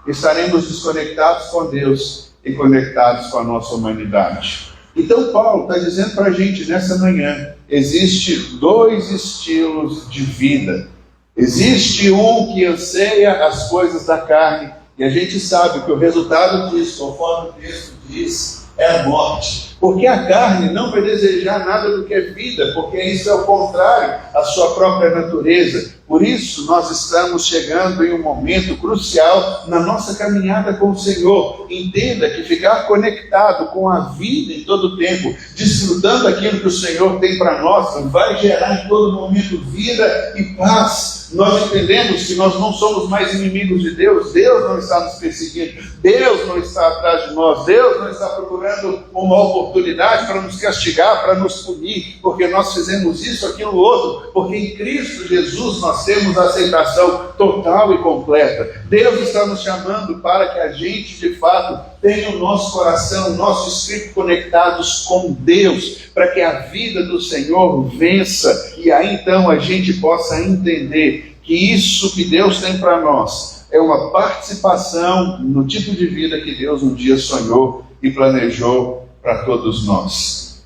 E: estaremos desconectados com Deus e conectados com a nossa humanidade. Então Paulo está dizendo para a gente nessa manhã, existe dois estilos de vida. Existe um que anseia as coisas da carne, e a gente sabe que o resultado disso, conforme o texto diz, é a morte. Porque a carne não vai desejar nada do que é vida, porque isso é o contrário à sua própria natureza. Por isso, nós estamos chegando em um momento crucial na nossa caminhada com o Senhor. Entenda que ficar conectado com a vida em todo o tempo, desfrutando aquilo que o Senhor tem para nós, vai gerar em todo momento vida e paz. Nós entendemos que nós não somos mais inimigos de Deus. Deus não está nos perseguindo. Deus não está atrás de nós. Deus não está procurando uma oportunidade para nos castigar, para nos punir, porque nós fizemos isso, aquilo, outro. Porque em Cristo Jesus nós temos a aceitação total e completa. Deus está nos chamando para que a gente, de fato, tenha o nosso coração, o nosso espírito conectados com Deus, para que a vida do Senhor vença, e aí então a gente possa entender que isso que Deus tem para nós é uma participação no tipo de vida que Deus um dia sonhou e planejou para todos nós.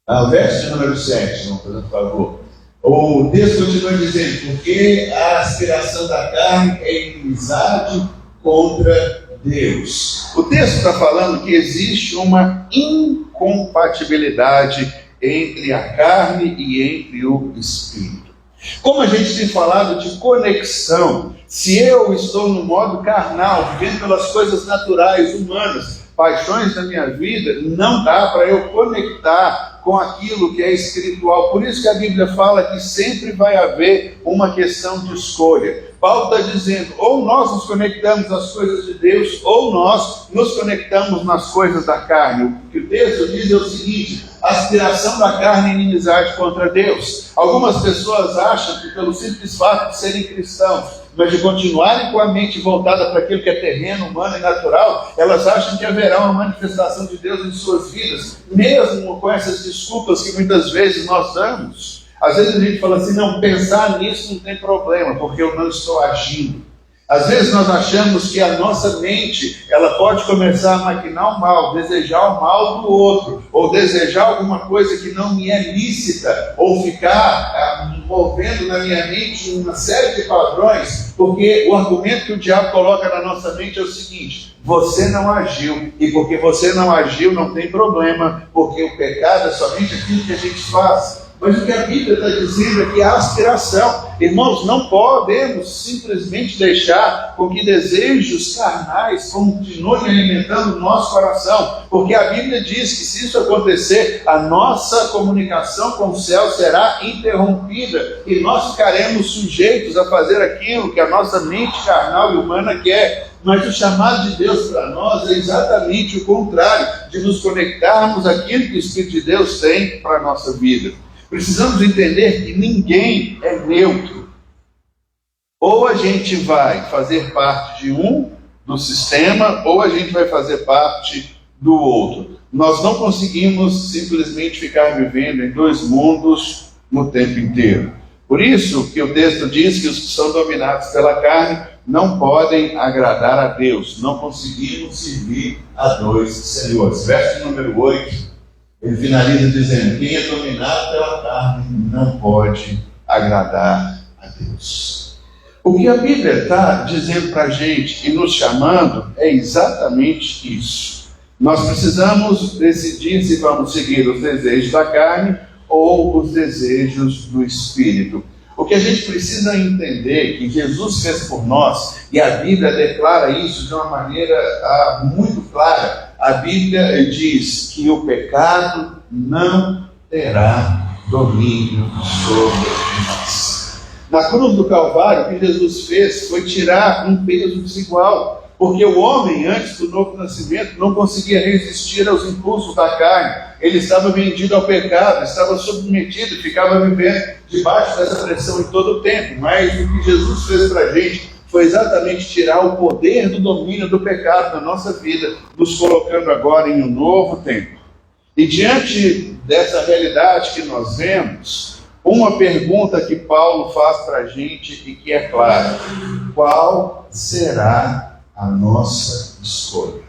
C: O verso de número 7, vamos fazer um favor. O texto continua dizendo, porque a aspiração da carne é inimizade contra Deus.
E: O texto está falando que existe uma incompatibilidade entre a carne e entre o espírito. Como a gente tem falado de conexão, se eu estou no modo carnal, vivendo pelas coisas naturais, humanas, paixões da minha vida, não dá para eu conectar com aquilo que é espiritual. Por isso que a Bíblia fala que sempre vai haver uma questão de escolha. Paulo está dizendo, ou nós nos conectamos às coisas de Deus, ou nós nos conectamos nas coisas da carne. O que o texto diz é o seguinte, a aspiração da carne é inimizade contra Deus. Algumas pessoas acham que pelo simples fato de serem cristãos, mas de continuarem com a mente voltada para aquilo que é terreno, humano e natural, elas acham que haverá uma manifestação de Deus em suas vidas, mesmo com essas desculpas que muitas vezes nós damos. Às vezes a gente fala assim, não, pensar nisso não tem problema, porque eu não estou agindo. Às vezes nós achamos que a nossa mente, ela pode começar a maquinar o mal, desejar o mal do outro, ou desejar alguma coisa que não me é lícita, ou ficar envolvendo na minha mente uma série de padrões, porque o argumento que o diabo coloca na nossa mente é o seguinte, você não agiu, e porque você não agiu não tem problema, porque o pecado é somente aquilo que a gente faz. Mas o que a Bíblia está dizendo é que a aspiração, irmãos, não podemos simplesmente deixar com que desejos carnais continuem alimentando o nosso coração, porque a Bíblia diz que se isso acontecer, a nossa comunicação com o céu será interrompida e nós ficaremos sujeitos a fazer aquilo que a nossa mente carnal e humana quer. Mas o chamado de Deus para nós é exatamente o contrário, de nos conectarmos àquilo que o Espírito de Deus tem para a nossa vida. Precisamos entender que ninguém é neutro. Ou a gente vai fazer parte de um, do sistema, ou a gente vai fazer parte do outro. Nós não conseguimos simplesmente ficar vivendo em dois mundos no tempo inteiro. Por isso que o texto diz que os que são dominados pela carne não podem agradar a Deus. Não conseguimos servir a dois senhores. Verso número 8. Ele finaliza dizendo, quem é dominado pela carne não pode agradar a Deus. O que a Bíblia está dizendo para a gente e nos chamando é exatamente isso. Nós precisamos decidir se vamos seguir os desejos da carne ou os desejos do Espírito. O que a gente precisa entender que Jesus fez por nós, e a Bíblia declara isso de uma maneira muito clara. A Bíblia diz que o pecado não terá domínio sobre nós. Na cruz do Calvário, o que Jesus fez foi tirar um peso desigual. Porque o homem, antes do novo nascimento, não conseguia resistir aos impulsos da carne. Ele estava vendido ao pecado, estava submetido, ficava vivendo debaixo dessa pressão em todo o tempo. Mas o que Jesus fez para a gente foi exatamente tirar o poder do domínio do pecado na nossa vida, nos colocando agora em um novo tempo. E diante dessa realidade que nós vemos, uma pergunta que Paulo faz para a gente e que é clara: qual será a nossa escolha?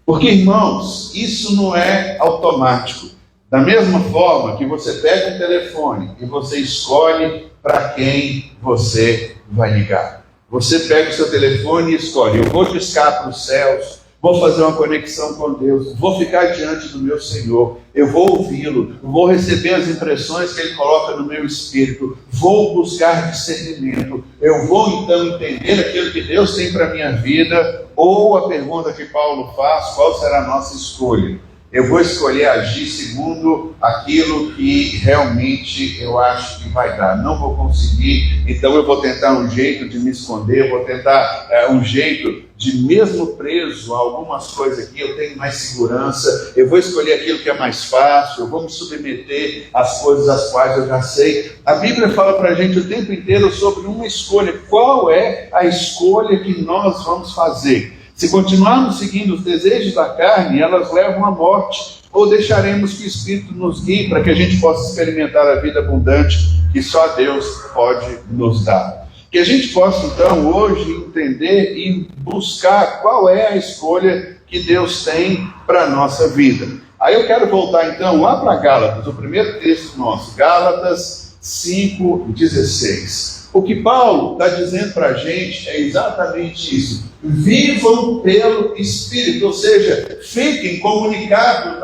E: Porque, irmãos, isso não é automático. Da mesma forma que você pega um telefone e você escolhe para quem você vai ligar. Você pega o seu telefone e escolhe: eu vou discar para os céus, vou fazer uma conexão com Deus, vou ficar diante do meu Senhor, eu vou ouvi-lo, vou receber as impressões que Ele coloca no meu espírito, vou buscar discernimento, eu vou então entender aquilo que Deus tem para a minha vida. Ou a pergunta que Paulo faz: qual será a nossa escolha? Eu vou escolher agir segundo aquilo que realmente eu acho que vai dar. Não vou conseguir, então eu vou tentar um jeito de me esconder, eu vou tentar um jeito de, mesmo preso a algumas coisas aqui, eu tenho mais segurança, eu vou escolher aquilo que é mais fácil, eu vou me submeter às coisas às quais eu já sei. A Bíblia fala para a gente o tempo inteiro sobre uma escolha. Qual é a escolha que nós vamos fazer? Se continuarmos seguindo os desejos da carne, elas levam à morte. Ou deixaremos que o Espírito nos guie para que a gente possa experimentar a vida abundante que só Deus pode nos dar. Que a gente possa então hoje entender e buscar qual é a escolha que Deus tem para a nossa vida. Aí eu quero voltar então lá para Gálatas, o primeiro texto nosso, Gálatas 5:16. O que Paulo está dizendo para a gente é exatamente isso: vivam pelo Espírito, ou seja, fiquem conectados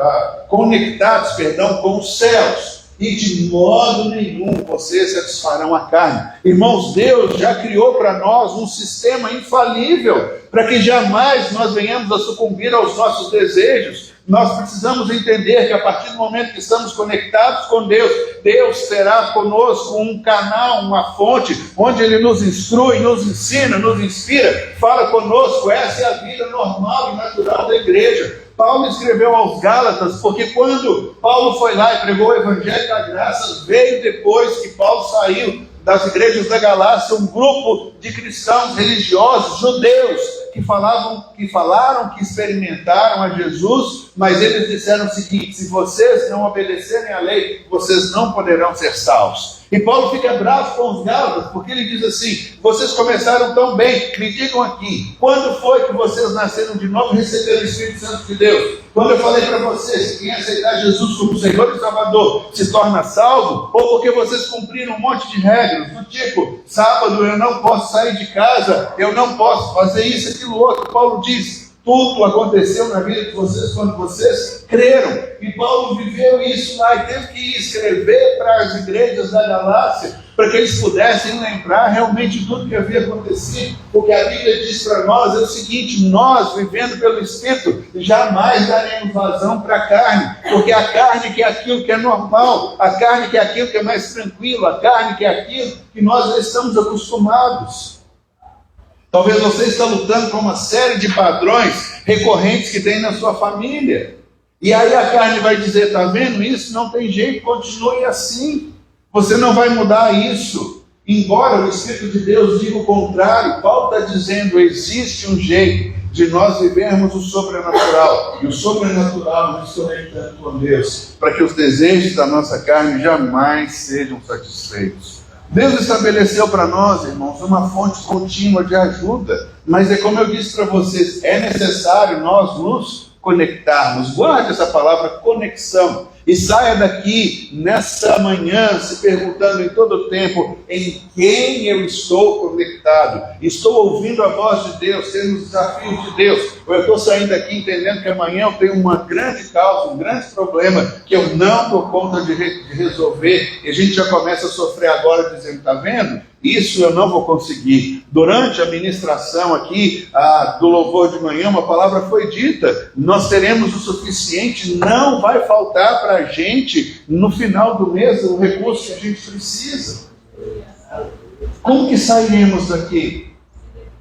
E: com os céus, e de modo nenhum vocês satisfarão a carne. Irmãos, Deus já criou para nós um sistema infalível para que jamais nós venhamos a sucumbir aos nossos desejos. Nós precisamos entender que a partir do momento que estamos conectados com Deus, Deus terá conosco um canal, uma fonte, onde Ele nos instrui, nos ensina, nos inspira, fala conosco. Essa é a vida normal e natural da igreja. Paulo escreveu aos Gálatas, porque quando Paulo foi lá e pregou o Evangelho da Graça, veio depois que Paulo saiu das igrejas da Galácia um grupo de cristãos religiosos, judeus, que falaram, que experimentaram a Jesus, mas eles disseram o seguinte: se vocês não obedecerem à lei, vocês não poderão ser salvos. E Paulo fica bravo com os Gálatas, porque ele diz assim: vocês começaram tão bem, me digam aqui, quando foi que vocês nasceram de novo e receberam o Espírito Santo de Deus? Quando eu falei para vocês que quem aceitar Jesus como Senhor e Salvador se torna salvo? Ou porque vocês cumpriram um monte de regras, do tipo, sábado eu não posso sair de casa, eu não posso fazer isso, aquilo, outro? Paulo diz: tudo aconteceu na vida de vocês quando vocês creram. E Paulo viveu isso lá e teve que escrever para as igrejas da Galácia, para que eles pudessem lembrar realmente tudo que havia acontecido. Porque a Bíblia diz para nós é o seguinte: nós, vivendo pelo Espírito, jamais daremos vazão para a carne, porque a carne que é aquilo que é normal, a carne que é aquilo que é mais tranquilo, a carne que é aquilo que nós já estamos acostumados. Talvez você está lutando com uma série de padrões recorrentes que tem na sua família. E aí a carne vai dizer: está vendo isso? Não tem jeito, continue assim. Você não vai mudar isso. Embora o Espírito de Deus diga o contrário, Paulo está dizendo: existe um jeito de nós vivermos o sobrenatural. E o sobrenatural nos conectando com Deus, para que os desejos da nossa carne jamais sejam satisfeitos. Deus estabeleceu para nós, irmãos, uma fonte contínua de ajuda, mas é como eu disse para vocês, é necessário nós nos conectarmos. Guarde essa palavra conexão e saia daqui nessa manhã se perguntando em todo o tempo: em quem eu estou conectado? Estou ouvindo a voz de Deus, tendo os desafios de Deus, ou eu estou saindo daqui entendendo que amanhã eu tenho uma grande causa, um grande problema que eu não dou conta de resolver, e a gente já começa a sofrer agora dizendo: está vendo? Isso eu não vou conseguir. Durante a ministração aqui do louvor de manhã, uma palavra foi dita: nós teremos o suficiente, não vai faltar para a gente no final do mês o recurso que a gente precisa. Como que sairemos daqui?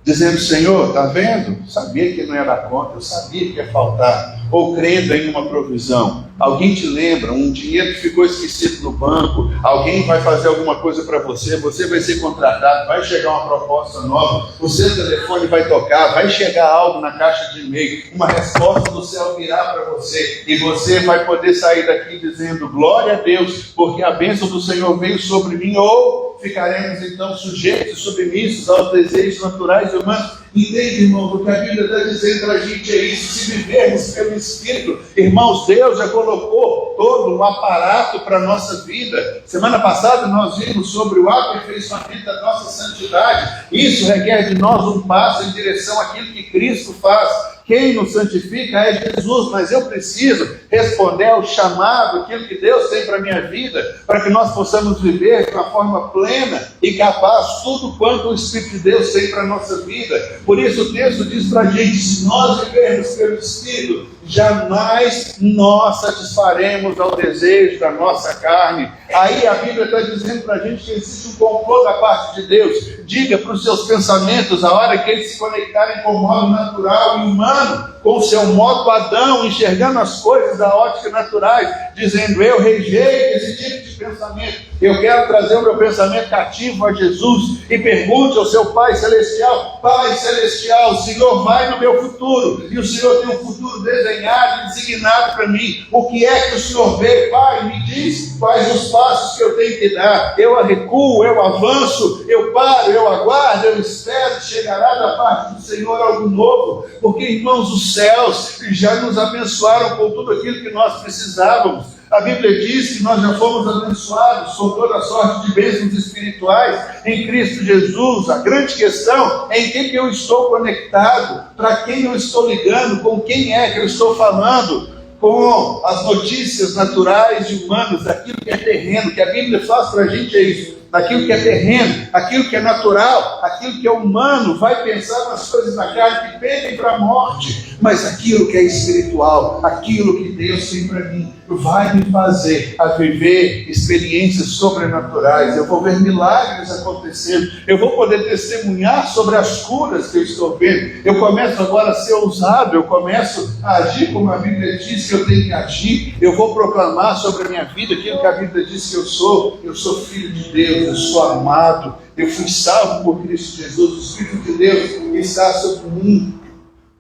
E: Dizendo: Senhor, está vendo? Sabia que não ia dar conta, eu sabia que ia faltar. Ou crendo em uma provisão. Alguém te lembra, um dinheiro que ficou esquecido no banco, alguém vai fazer alguma coisa para você, você vai ser contratado, vai chegar uma proposta nova, o seu telefone vai tocar, vai chegar algo na caixa de e-mail, uma resposta do céu virá para você, e você vai poder sair daqui dizendo: glória a Deus, porque a bênção do Senhor veio sobre mim. Ou ficaremos então sujeitos, submissos aos desejos naturais e humanos. Entende, irmão, o que a Bíblia está dizendo para a gente é isso: se vivermos pelo Espírito, irmãos, Deus já colocou todo um aparato para a nossa vida. Semana passada nós vimos sobre o aperfeiçoamento da nossa santidade. Isso requer de nós um passo em direção àquilo que Cristo faz. Quem nos santifica é Jesus, mas eu preciso responder ao chamado, aquilo que Deus tem para a minha vida, para que nós possamos viver de uma forma plena e capaz tudo quanto o Espírito de Deus tem para a nossa vida. Por isso o texto diz para a gente: se nós vivermos pelo Espírito, jamais nós satisfaremos ao desejo da nossa carne. Aí a Bíblia está dizendo para a gente que existe um complô da parte de Deus. Diga para os seus pensamentos, a hora que eles se conectarem com o modo natural e humano, com o seu modo Adão, enxergando as coisas da ótica naturais, dizendo: eu rejeito esse tipo de pensamento, eu quero trazer o meu pensamento cativo a Jesus. E pergunte ao seu Pai Celestial: Pai Celestial, o Senhor vai no meu futuro, e o Senhor tem um futuro desenhado e designado para mim. O que é que o Senhor vê? Pai, me diz quais os passos que eu tenho que dar. Eu recuo, eu avanço, eu paro, eu aguardo, eu espero. Chegará da parte do Senhor algo novo, porque, irmãos, os céus já nos abençoaram com tudo aquilo que nós precisávamos. A Bíblia diz que nós já fomos abençoados com toda a sorte de bênçãos espirituais em Cristo Jesus. A grande questão é em quem que eu estou conectado, para quem eu estou ligando, com quem é que eu estou falando, com as notícias naturais e humanas, daquilo que é terreno. Que a Bíblia faz para a gente é isso: aquilo que é terreno, aquilo que é natural, aquilo que é humano, vai pensar nas coisas da carne que pendem para a morte, mas aquilo que é espiritual, aquilo que Deus tem para mim, vai me fazer a viver experiências sobrenaturais. Eu vou ver milagres acontecendo, eu vou poder testemunhar sobre as curas que eu estou vendo. Eu começo agora a ser ousado, eu começo a agir como a Bíblia diz que eu tenho que agir. Eu vou proclamar sobre a minha vida aquilo que a Bíblia diz que eu sou. Eu sou filho de Deus, eu sou amado, eu fui salvo por Cristo Jesus, o Espírito de Deus está sobre mim.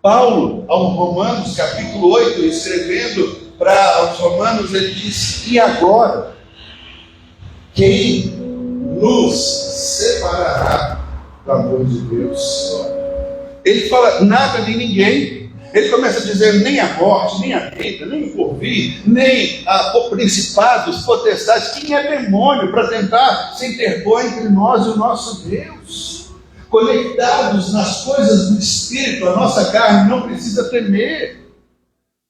E: Paulo, ao Romanos capítulo 8, escrevendo para os romanos, ele diz: e agora? Quem nos separará do amor de Deus? Ele fala: nada nem ninguém. Ele começa a dizer: nem a morte, nem a vida, nem o porvir, nem principados, potestades. Quem é demônio para tentar se interpor entre nós e o nosso Deus? Conectados nas coisas do Espírito, a nossa carne não precisa temer.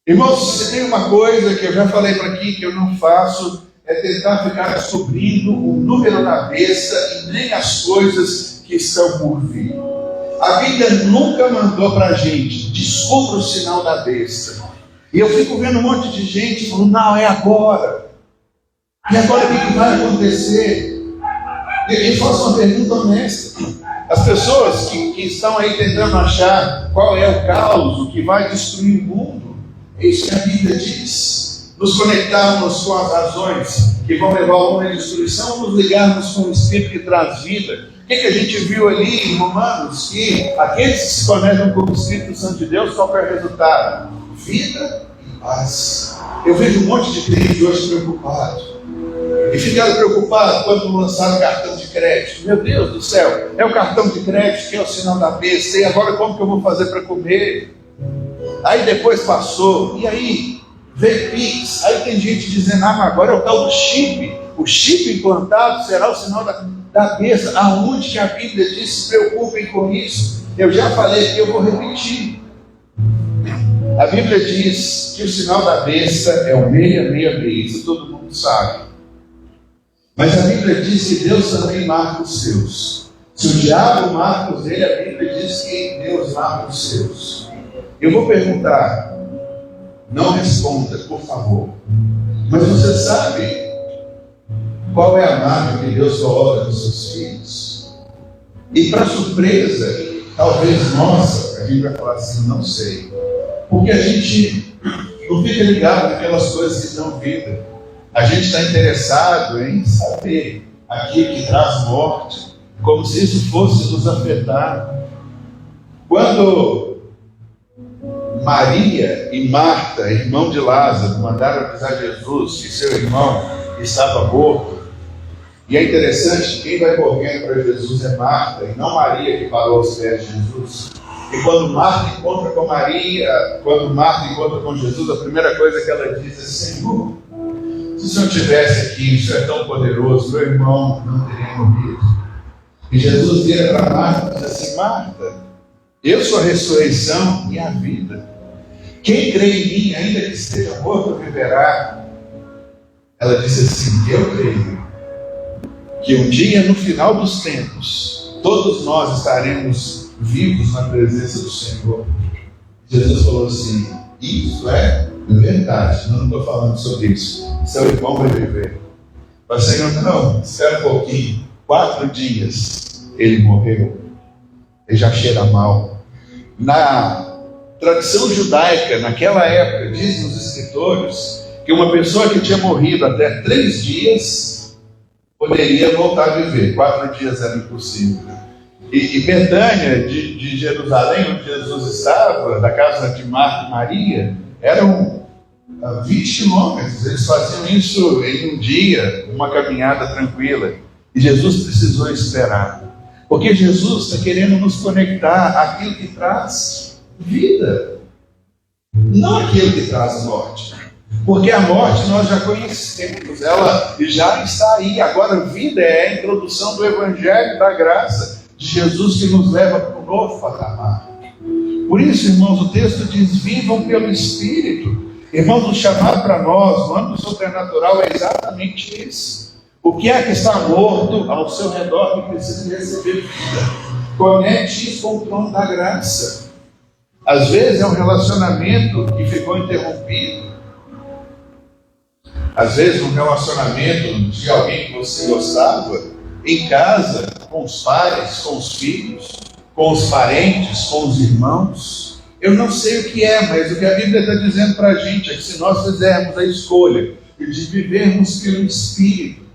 E: Irmãos, se tem uma coisa que eu já falei para aqui que eu não faço, é tentar ficar descobrindo o número da besta e nem as coisas que estão por vir. A Bíblia nunca mandou para a gente: descubra o sinal da besta. E eu fico vendo um monte de gente falando: não, é agora. E agora o que vai acontecer? Eu faço uma pergunta honesta. As pessoas que estão aí tentando achar qual é o caos, o que vai destruir o mundo, é isso que a Bíblia diz: nos conectarmos com as razões que vão levar o homem à destruição, nos ligarmos com o Espírito que traz vida. O que a gente viu ali em Romanos? Que aqueles que se conectam com o Espírito Santo de Deus, qual é o resultado? Vida e paz. Eu vejo um monte de crente hoje preocupado. E ficaram preocupados quando lançaram o cartão de crédito. Meu Deus do céu, é o cartão de crédito que é o sinal da besta. E agora como que eu vou fazer para comer? Aí depois passou, e aí veio Pix. Aí tem gente dizendo: ah, mas agora é o tal do chip. O chip implantado será o sinal da besta. Aonde que a Bíblia diz: se preocupem com isso? Eu já falei aqui, eu vou repetir. A Bíblia diz que o sinal da besta é o 666, isso todo mundo sabe. Mas a Bíblia diz que Deus também marca os seus. Se o diabo marca os dele, a Bíblia diz que Deus marca os seus. Eu vou perguntar, não responda, por favor, mas você sabe qual é a marca que Deus coloca nos seus filhos? E para surpresa, talvez nossa, a gente vai falar assim: não sei, porque a gente não fica ligado naquelas coisas que dão vida. A gente está interessado em saber aquilo que traz morte, como se isso fosse nos afetar. Quando Maria e Marta, irmão de Lázaro, mandaram avisar Jesus que seu irmão estava morto, E é interessante, quem vai correndo para Jesus é Marta, e não Maria, que parou aos pés de Jesus. E quando Marta encontra com Maria, quando Marta encontra com Jesus, a primeira coisa que ela diz é: Senhor, se o Senhor estivesse aqui, o Senhor é tão poderoso, meu irmão não teria morrido. E Jesus vira para Marta e diz assim: Marta, eu sou a ressurreição e a vida. Quem crê em mim, ainda que esteja morto, viverá. Ela disse assim: eu creio que um dia, no final dos tempos, todos nós estaremos vivos na presença do Senhor. Jesus falou assim: isso é verdade, não estou falando sobre isso. Seu irmão vai viver. Mas Senhor, não, espera um pouquinho. 4 dias ele morreu. Ele já cheira mal. Na tradição judaica, naquela época, diz nos escritores que uma pessoa que tinha morrido até 3 dias poderia voltar a viver. 4 dias era impossível. E Betânia, de Jerusalém, onde Jesus estava, da casa de Marta e Maria, eram 20 quilômetros. Eles faziam isso em um dia, uma caminhada tranquila. E Jesus precisou esperar. Porque Jesus está querendo nos conectar àquilo que traz vida, não aquilo que traz morte. Porque a morte nós já conhecemos, ela já está aí. Agora, a vida é a introdução do Evangelho da graça de Jesus que nos leva para um novo patamar. Por isso, irmãos, o texto diz: vivam pelo Espírito. Irmãos, o chamado para nós, no âmbito sobrenatural, é exatamente isso. O que é que está morto ao seu redor que precisa receber vida? Conecte isso com o trono da graça. Às vezes é um relacionamento que ficou interrompido. Às vezes um relacionamento de alguém que você gostava, em casa, com os pais, com os filhos, com os parentes, com os irmãos. Eu não sei o que é, mas o que a Bíblia está dizendo para a gente é que se nós fizermos a escolha de vivermos pelo Espírito,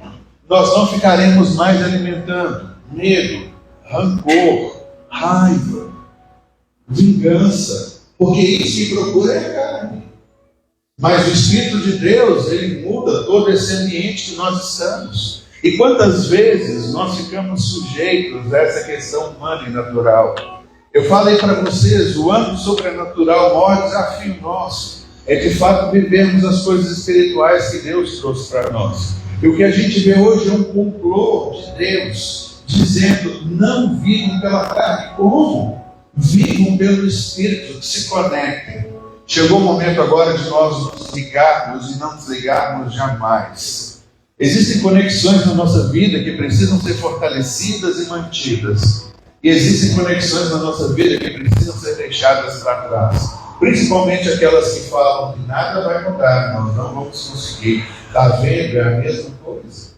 E: nós não ficaremos mais alimentando medo, rancor, raiva, vingança, porque isso que procura é a carne. Mas o Espírito de Deus, ele muda todo esse ambiente que nós estamos. E quantas vezes nós ficamos sujeitos a essa questão humana e natural? Eu falei para vocês, o âmbito sobrenatural, o maior desafio nosso é de fato vivermos as coisas espirituais que Deus trouxe para nós. E o que a gente vê hoje é um complô de Deus, dizendo: não vivam pela carne. Como? Vivam pelo Espírito, que se conectem. Chegou o momento agora de nós nos ligarmos e não desligarmos jamais. Existem conexões na nossa vida que precisam ser fortalecidas e mantidas. E existem conexões na nossa vida que precisam ser deixadas para trás. Principalmente aquelas que falam que nada vai mudar, nós não vamos conseguir. Está vendo? É a mesma coisa.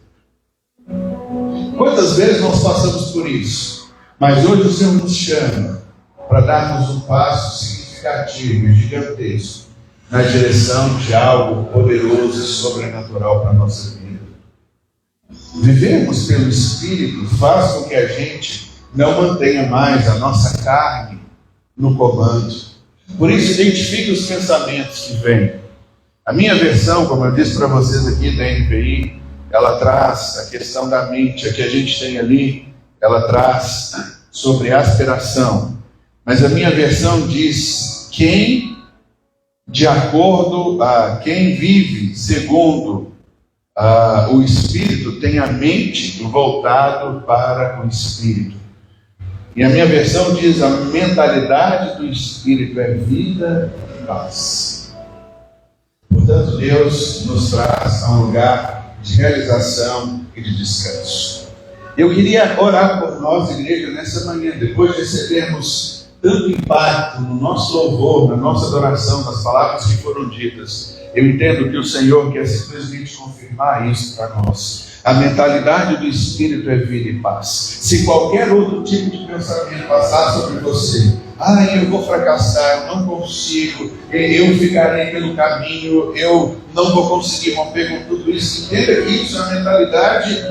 E: Quantas vezes nós passamos por isso? Mas hoje o Senhor nos chama para darmos um passo significativo e gigantesco na direção de algo poderoso e sobrenatural para a nossa vida. Vivemos pelo Espírito faz com que a gente não mantenha mais a nossa carne no comando. Por isso, identifique os pensamentos que vêm. A minha versão, como eu disse para vocês aqui da NPI, ela traz a questão da mente, a que a gente tem ali, ela traz sobre aspiração. Mas a minha versão diz: quem vive segundo o Espírito tem a mente voltada para o Espírito. E a minha versão diz: a mentalidade do Espírito é vida e paz. Portanto, Deus nos traz a um lugar de realização e de descanso. Eu queria orar por nós, igreja, nessa manhã, depois de recebermos tanto impacto no nosso louvor, na nossa adoração, nas palavras que foram ditas. Eu entendo que o Senhor quer simplesmente confirmar isso para nós. A mentalidade do Espírito é vida e paz. Se qualquer outro tipo de pensamento passar sobre você, eu vou fracassar, eu não consigo, eu ficarei pelo caminho, eu não vou conseguir romper com tudo isso. Entenda que isso é uma mentalidade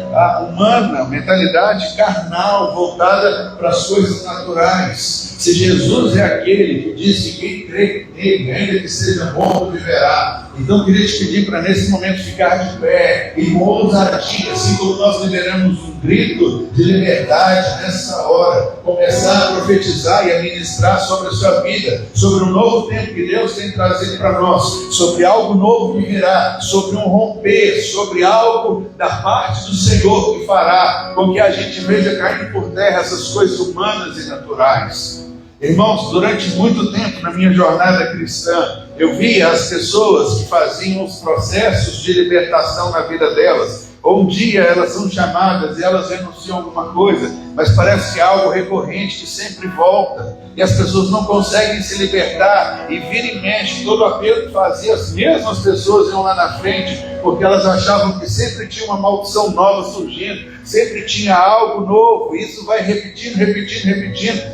E: humana, mentalidade carnal, voltada para as coisas naturais. Se Jesus é aquele que disse que quem crê nele, ainda que seja morto, viverá. Então eu queria te pedir para nesse momento ficar de pé e com ousadia, assim como nós liberamos um grito de liberdade nessa hora, começar a profetizar e a ministrar sobre a sua vida, sobre um novo tempo que Deus tem trazido para nós, sobre algo novo que virá, sobre um romper, sobre algo da parte do Senhor que fará com que a gente veja caindo por terra essas coisas humanas e naturais. Irmãos, durante muito tempo na minha jornada cristã, eu via as pessoas que faziam os processos de libertação na vida delas. Um dia elas são chamadas e elas renunciam a alguma coisa, mas parece que é algo recorrente que sempre volta. E as pessoas não conseguem se libertar e vira e mexe. Todo apelo que fazia, as mesmas pessoas iam lá na frente, porque elas achavam que sempre tinha uma maldição nova surgindo, sempre tinha algo novo. E isso vai repetindo,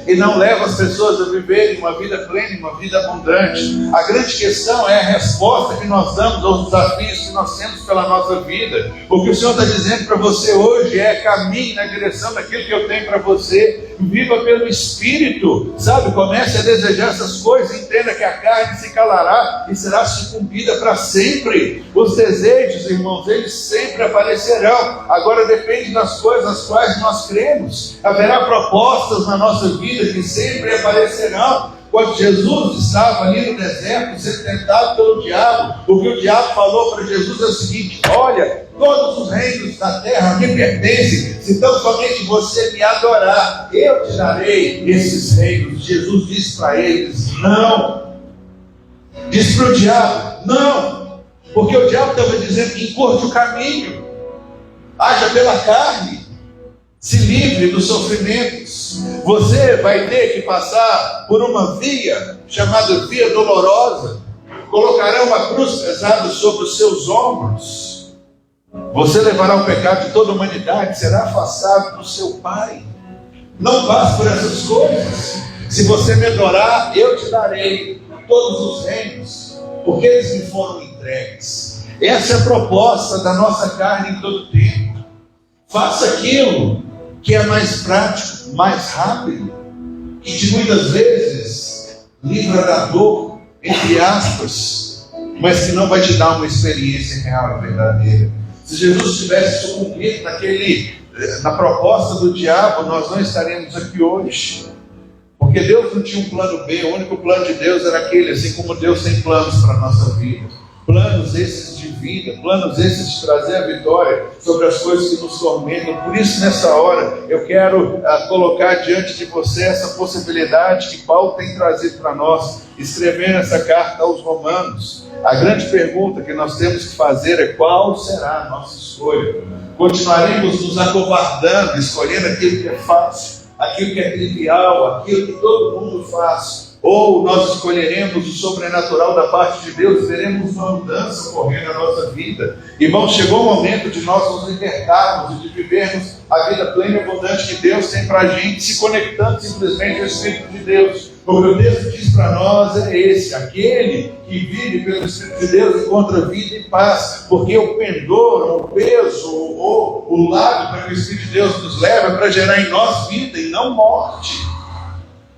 E: e não leva as pessoas a viverem uma vida plena, uma vida abundante. A grande questão é a resposta que nós damos aos desafios que nós temos pela nossa vida. O que o Senhor está dizendo para você hoje é: caminhe na direção daquilo que eu tenho para você, viva pelo Espírito, sabe? Comece a desejar essas coisas, entenda que a carne se calará e será sucumbida para sempre. Os desejos, irmãos, eles sempre aparecerão. Agora depende das coisas nas quais nós cremos. Haverá propostas na nossa vida que sempre aparecerão. Quando Jesus estava ali no deserto, sendo tentado pelo diabo, o que o diabo falou para Jesus é o seguinte: olha, todos os reinos da terra me pertencem, se tão somente você me adorar, eu te darei esses reinos. Jesus disse para eles: não. Disse para o diabo: não, porque o diabo estava dizendo: encurte o caminho, haja pela carne, se livre dos sofrimentos. Você vai ter que passar por uma via chamada via dolorosa. Colocarão uma cruz pesada sobre os seus ombros. Você levará o pecado de toda a humanidade, será afastado do seu Pai. Não passe por essas coisas. Se você me adorar, eu te darei todos os reinos, porque eles me foram entregues. Essa é a proposta da nossa carne em todo tempo. Faça aquilo que é mais prático, mais rápido, e de muitas vezes livra da dor, entre aspas, mas que não vai te dar uma experiência real e verdadeira. Se Jesus tivesse sucumbido na proposta do diabo, nós não estaríamos aqui hoje. Porque Deus não tinha um plano B, o único plano de Deus era aquele, assim como Deus tem planos para a nossa vida. Planos esses de vida, planos esses de trazer a vitória sobre as coisas que nos tormentam. Por isso, nessa hora, eu quero colocar diante de você essa possibilidade que Paulo tem trazido para nós, escrevendo essa carta aos Romanos. A grande pergunta que nós temos que fazer é: qual será a nossa escolha? Continuaremos nos acovardando, escolhendo aquilo que é fácil, aquilo que é trivial, aquilo que todo mundo faz? Ou nós escolheremos o sobrenatural da parte de Deus e veremos uma mudança ocorrer na nossa vida? Irmãos, chegou o momento de nós nos libertarmos e de vivermos a vida plena e abundante que Deus tem para a gente, se conectando simplesmente ao Espírito de Deus. O que o texto diz para nós é esse: aquele que vive pelo Espírito de Deus encontra vida e paz, porque o pendor, o peso, o lado para que o Espírito de Deus nos leva é para gerar em nós vida e não morte.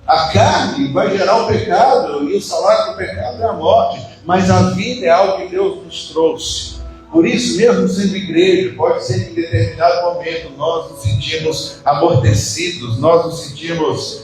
E: A carne vai gerar o pecado, e o salário do pecado é a morte, mas a vida é algo que Deus nos trouxe. Por isso, mesmo sendo igreja, pode ser que em determinado momento nós nos sentimos amortecidos, nós nos sentimos,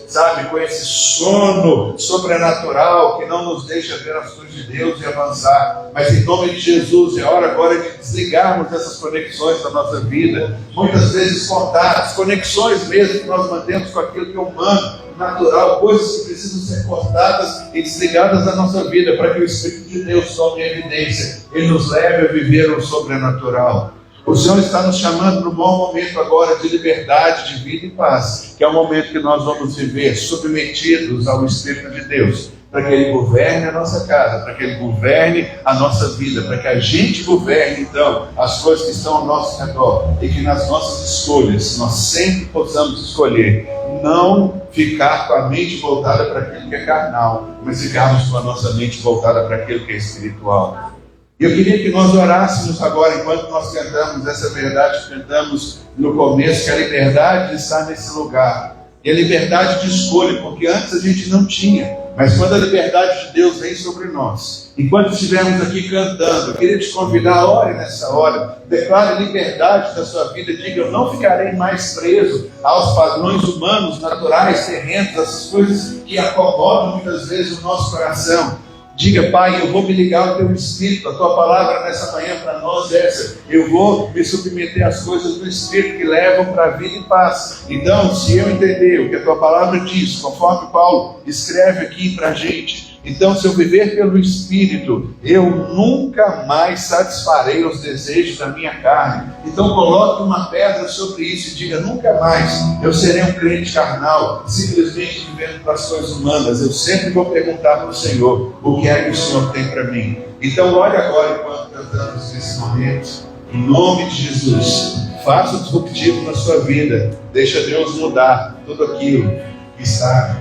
E: com esse sono sobrenatural que não nos deixa ver as coisas de Deus e avançar. Mas em nome de Jesus, é hora agora de desligarmos essas conexões da nossa vida, muitas vezes cortadas, conexões mesmo que nós mantemos com aquilo que é humano, natural, coisas que precisam ser cortadas e desligadas da nossa vida, para que o Espírito de Deus tome evidência e nos leve a viver o sobrenatural. O Senhor está nos chamando para um bom momento agora de liberdade, de vida e paz, que é o momento que nós vamos viver submetidos ao Espírito de Deus, para que Ele governe a nossa casa, para que Ele governe a nossa vida, para que a gente governe, então, as coisas que estão ao nosso redor, e que nas nossas escolhas nós sempre possamos escolher não ficar com a mente voltada para aquilo que é carnal, mas ficarmos com a nossa mente voltada para aquilo que é espiritual. E eu queria que nós orássemos agora, enquanto nós cantamos essa verdade que cantamos no começo, que a liberdade está nesse lugar. E a liberdade de escolha, porque antes a gente não tinha. Mas quando a liberdade de Deus vem sobre nós, enquanto estivermos aqui cantando, eu queria te convidar, ore nessa hora, declare liberdade da sua vida, diga: eu não ficarei mais preso aos padrões humanos, naturais, terrenos, essas coisas que acomodam muitas vezes o nosso coração. Diga: Pai, eu vou me ligar ao Teu Espírito. A Tua palavra nessa manhã para nós é essa: eu vou me submeter às coisas do Espírito que levam para a vida e paz. Então, se eu entender o que a Tua palavra diz, conforme Paulo escreve aqui para a gente, então, se eu viver pelo Espírito, eu nunca mais satisfarei os desejos da minha carne. Então, coloque uma pedra sobre isso e diga: nunca mais eu serei um crente carnal, simplesmente vivendo para as coisas humanas. Eu sempre vou perguntar para o Senhor: o que é que o Senhor tem para mim? Então, olhe agora, enquanto cantamos nesse momento, em nome de Jesus, faça o disruptivo na sua vida. Deixa Deus mudar tudo aquilo que está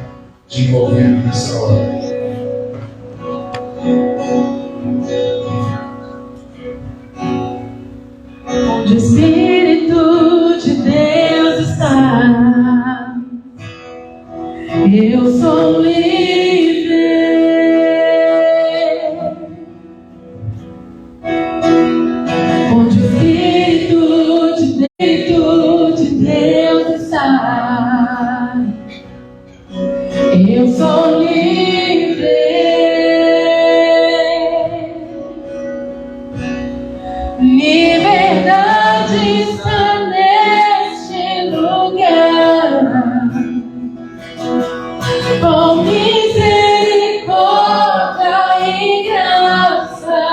E: te envolvendo nessa hora.
A: Onde o Espírito de Deus está, eu sou livre. Onde o Espírito de Deus está, eu sou livre. Liberdade está neste lugar, com misericórdia e graça,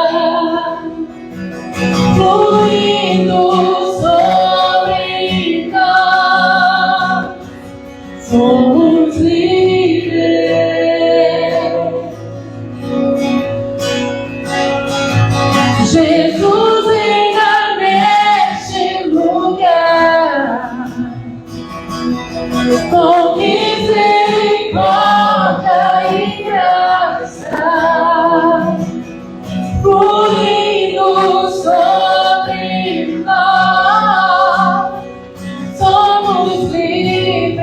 A: fluindo sobre nós, somos livres. Jesus entra neste lugar, com misericórdia e graça, fluindo sobre nós, somos livres.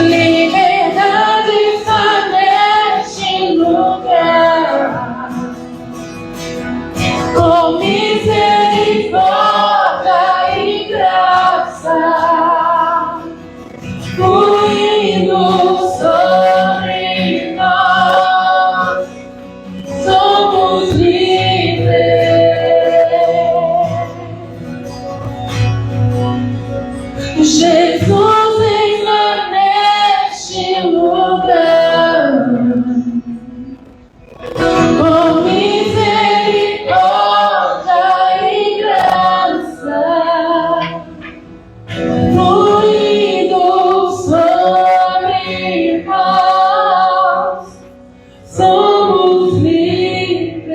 A: Liberdade está neste lugar, com misericórdia e graça, fluindo sobre nós, somos livres. Jesus entra neste lugar, com misericórdia e graça, fluindo sobre nós, somos livres.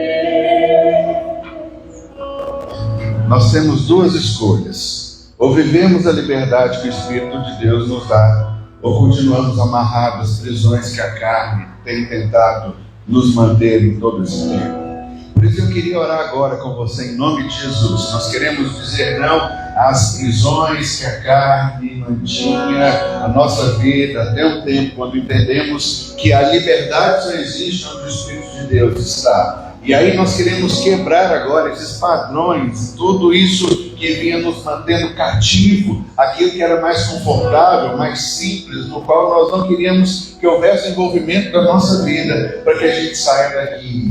E: Nós temos duas escolhas: ou vivemos a liberdade que o Espírito de Deus nos dá, ou continuamos amarrados às prisões que a carne tem tentado nos manter em todo esse tempo. Por isso eu queria orar agora com você em nome de Jesus. Nós queremos dizer não às prisões que a carne mantinha a nossa vida até um tempo, quando entendemos que a liberdade só existe onde o Espírito de Deus está. E aí nós queremos quebrar agora esses padrões, tudo isso que vinha nos mantendo cativo, aquilo que era mais confortável, mais simples, no qual nós não queríamos que houvesse envolvimento da nossa vida, para que a gente saia daqui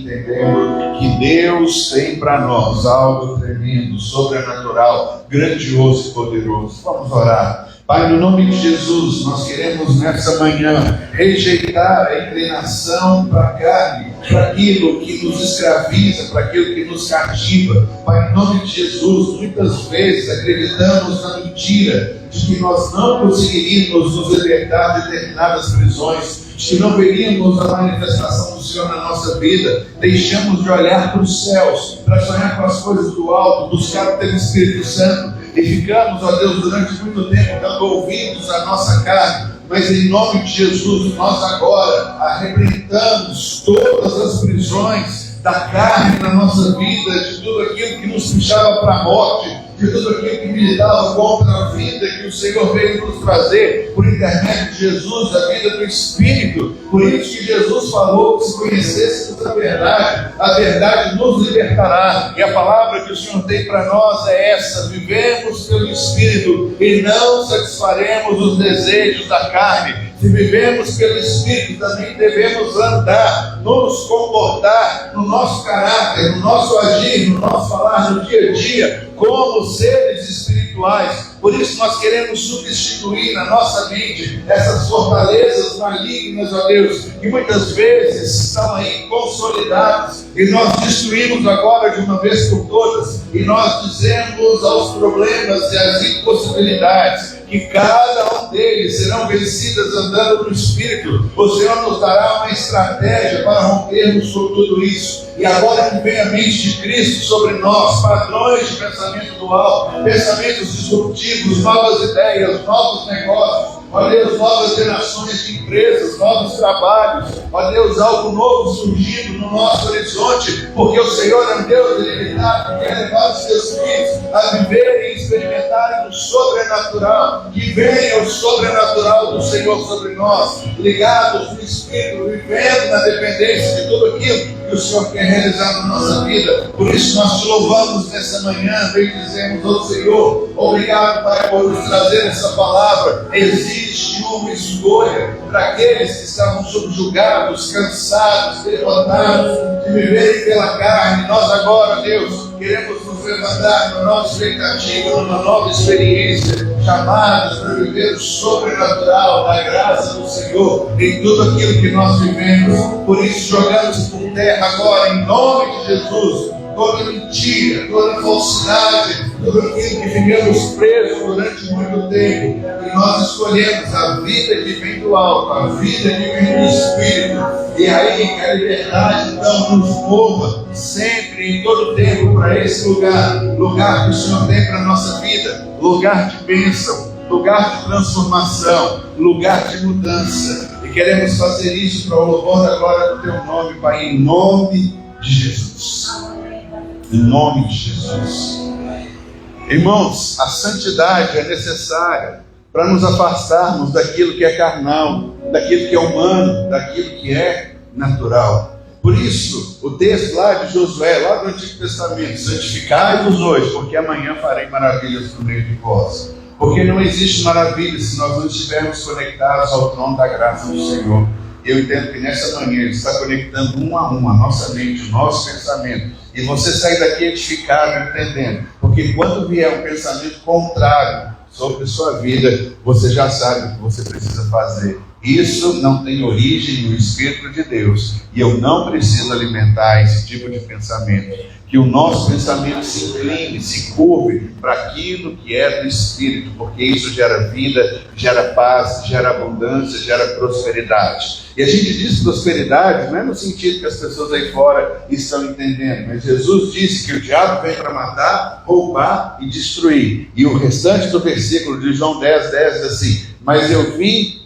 E: entendendo que Deus tem para nós algo tremendo, sobrenatural, grandioso e poderoso. Vamos orar. Pai, no nome de Jesus, nós queremos nessa manhã rejeitar a inclinação para a carne, para aquilo que nos escraviza, para aquilo que nos cativa. Pai, em nome de Jesus, muitas vezes acreditamos na mentira de que nós não conseguiríamos nos libertar de determinadas prisões, de que não veríamos a manifestação do Senhor na nossa vida. Deixamos de olhar para os céus, para sonhar com as coisas do alto, buscar o Teu Espírito Santo, e ficamos, ó Deus, durante muito tempo dando ouvidos à nossa carne, mas em nome de Jesus, nós agora arrebentamos todas as prisões da carne na nossa vida, de tudo aquilo que nos puxava para a morte, de tudo aquilo que militava contra a vida que o Senhor veio nos trazer por intermédio de Jesus, a vida do Espírito. Por isso que Jesus falou que se conhecêssemos a verdade nos libertará. E a palavra que o Senhor tem para nós é essa: vivemos pelo Espírito e não satisfaremos os desejos da carne. Se vivemos pelo Espírito, também devemos andar, nos comportar no nosso caráter, no nosso agir, no nosso falar no dia a dia, como seres espirituais. Por isso nós queremos substituir na nossa mente essas fortalezas malignas, ó Deus, que muitas vezes estão aí consolidadas, e nós destruímos agora de uma vez por todas, e nós dizemos aos problemas e às impossibilidades que cada um deles serão vencidas andando no Espírito. O Senhor nos dará uma estratégia para rompermos com tudo isso. E agora que vem a mente de Cristo sobre nós, padrões de pensamento do alto, pensamentos disruptivos, novas ideias, novos negócios, ó Deus, novas gerações de empresas, novos trabalhos, ó Deus, algo novo surgindo no nosso horizonte, porque o Senhor é um Deus ilimitado, que quer levar os seus filhos a viverem e experimentarem o sobrenatural. Que venha o sobrenatural do Senhor sobre nós, ligados no Espírito, vivendo na dependência de tudo aquilo que o Senhor quer realizar na nossa vida. Por isso nós te louvamos nessa manhã, bendizemos ao Senhor. Obrigado, Pai, por nos trazer essa palavra. Existe uma escolha para aqueles que estavam subjugados, cansados, derrotados, de viverem pela carne. Nós agora, Deus, queremos nos levantar numa nova expectativa, numa nova experiência, chamados para viver o sobrenatural da graça do Senhor em tudo aquilo que nós vivemos. Por isso jogamos por terra agora, em nome de Jesus, toda mentira, toda falsidade, tudo aquilo que vivemos presos durante muito tempo. E nós escolhemos a vida que vem do alto, a vida que vem do Espírito. E aí que a liberdade então nos mova sempre, em todo tempo, para esse lugar que o Senhor tem para a nossa vida, lugar de bênção, lugar de transformação, lugar de mudança. E queremos fazer isso para o louvor da glória do Teu nome, Pai, em nome de Jesus. Em nome de Jesus. Irmãos, a santidade é necessária para nos afastarmos daquilo que é carnal, daquilo que é humano, daquilo que é natural. Por isso, o texto lá de Josué, lá do Antigo Testamento: santificai-vos hoje, porque amanhã farei maravilhas no meio de vós. Porque não existe maravilha se nós não estivermos conectados ao trono da graça do Senhor. Eu entendo que nessa manhã Ele está conectando um a nossa mente, o nosso pensamento. E você sai daqui edificado, entendendo. Porque quando vier um pensamento contrário sobre sua vida, você já sabe o que você precisa fazer. Isso não tem origem no Espírito de Deus. E eu não preciso alimentar esse tipo de pensamento. Que o nosso pensamento se incline, se curve para aquilo que é do Espírito, porque isso gera vida, gera paz, gera abundância, gera prosperidade. E a gente diz prosperidade não é no sentido que as pessoas aí fora estão entendendo, mas Jesus disse que o diabo vem para matar, roubar e destruir. E o restante do versículo de João 10:10 diz assim: mas eu vim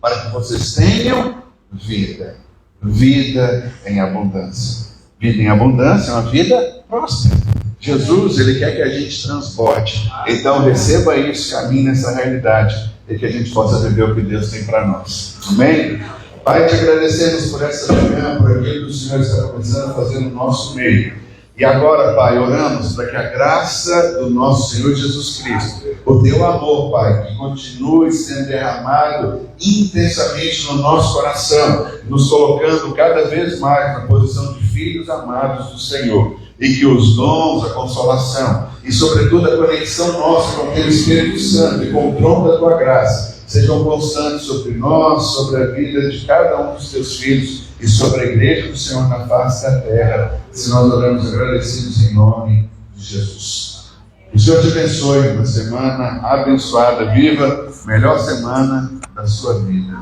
E: para que vocês tenham vida, vida em abundância. Vida em abundância é uma vida próspera. Jesus, Ele quer que a gente transborde. Então receba isso, caminhe nessa realidade, e que a gente possa viver o que Deus tem para nós. Amém? Pai, te agradecemos por essa manhã, por aquilo que o Senhor está começando a fazer no nosso meio. E agora, Pai, oramos para que a graça do nosso Senhor Jesus Cristo, o Teu amor, Pai, que continue sendo derramado intensamente no nosso coração, nos colocando cada vez mais na posição de filhos amados do Senhor. E que os dons, a consolação e, sobretudo, a conexão nossa com aquele Espírito Santo e com o dom da Tua graça sejam constantes sobre nós, sobre a vida de cada um dos Teus filhos e sobre a igreja do Senhor na face da terra, se nós oramos agradecidos em nome de Jesus. O Senhor te abençoe, uma semana abençoada, viva, melhor semana da sua vida.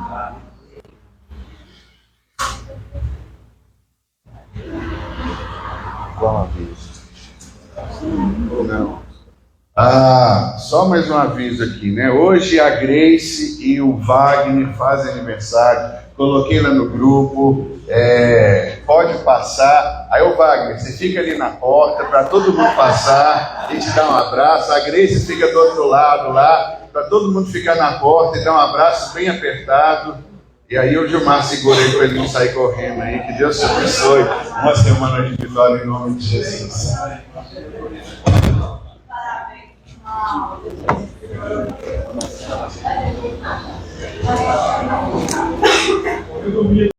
E: Qual a vez? Ou não? Só mais um aviso aqui, né? Hoje a Grace e o Wagner fazem aniversário. Coloquei lá no grupo. Pode passar. Aí o Wagner, você fica ali na porta para todo mundo passar e te dar um abraço. A Grace fica do outro lado lá, para todo mundo ficar na porta e dar um abraço bem apertado. E aí o Gilmar segura ele para ele não sair correndo aí. Que Deus te abençoe. Uma semana de vitória em nome de Jesus.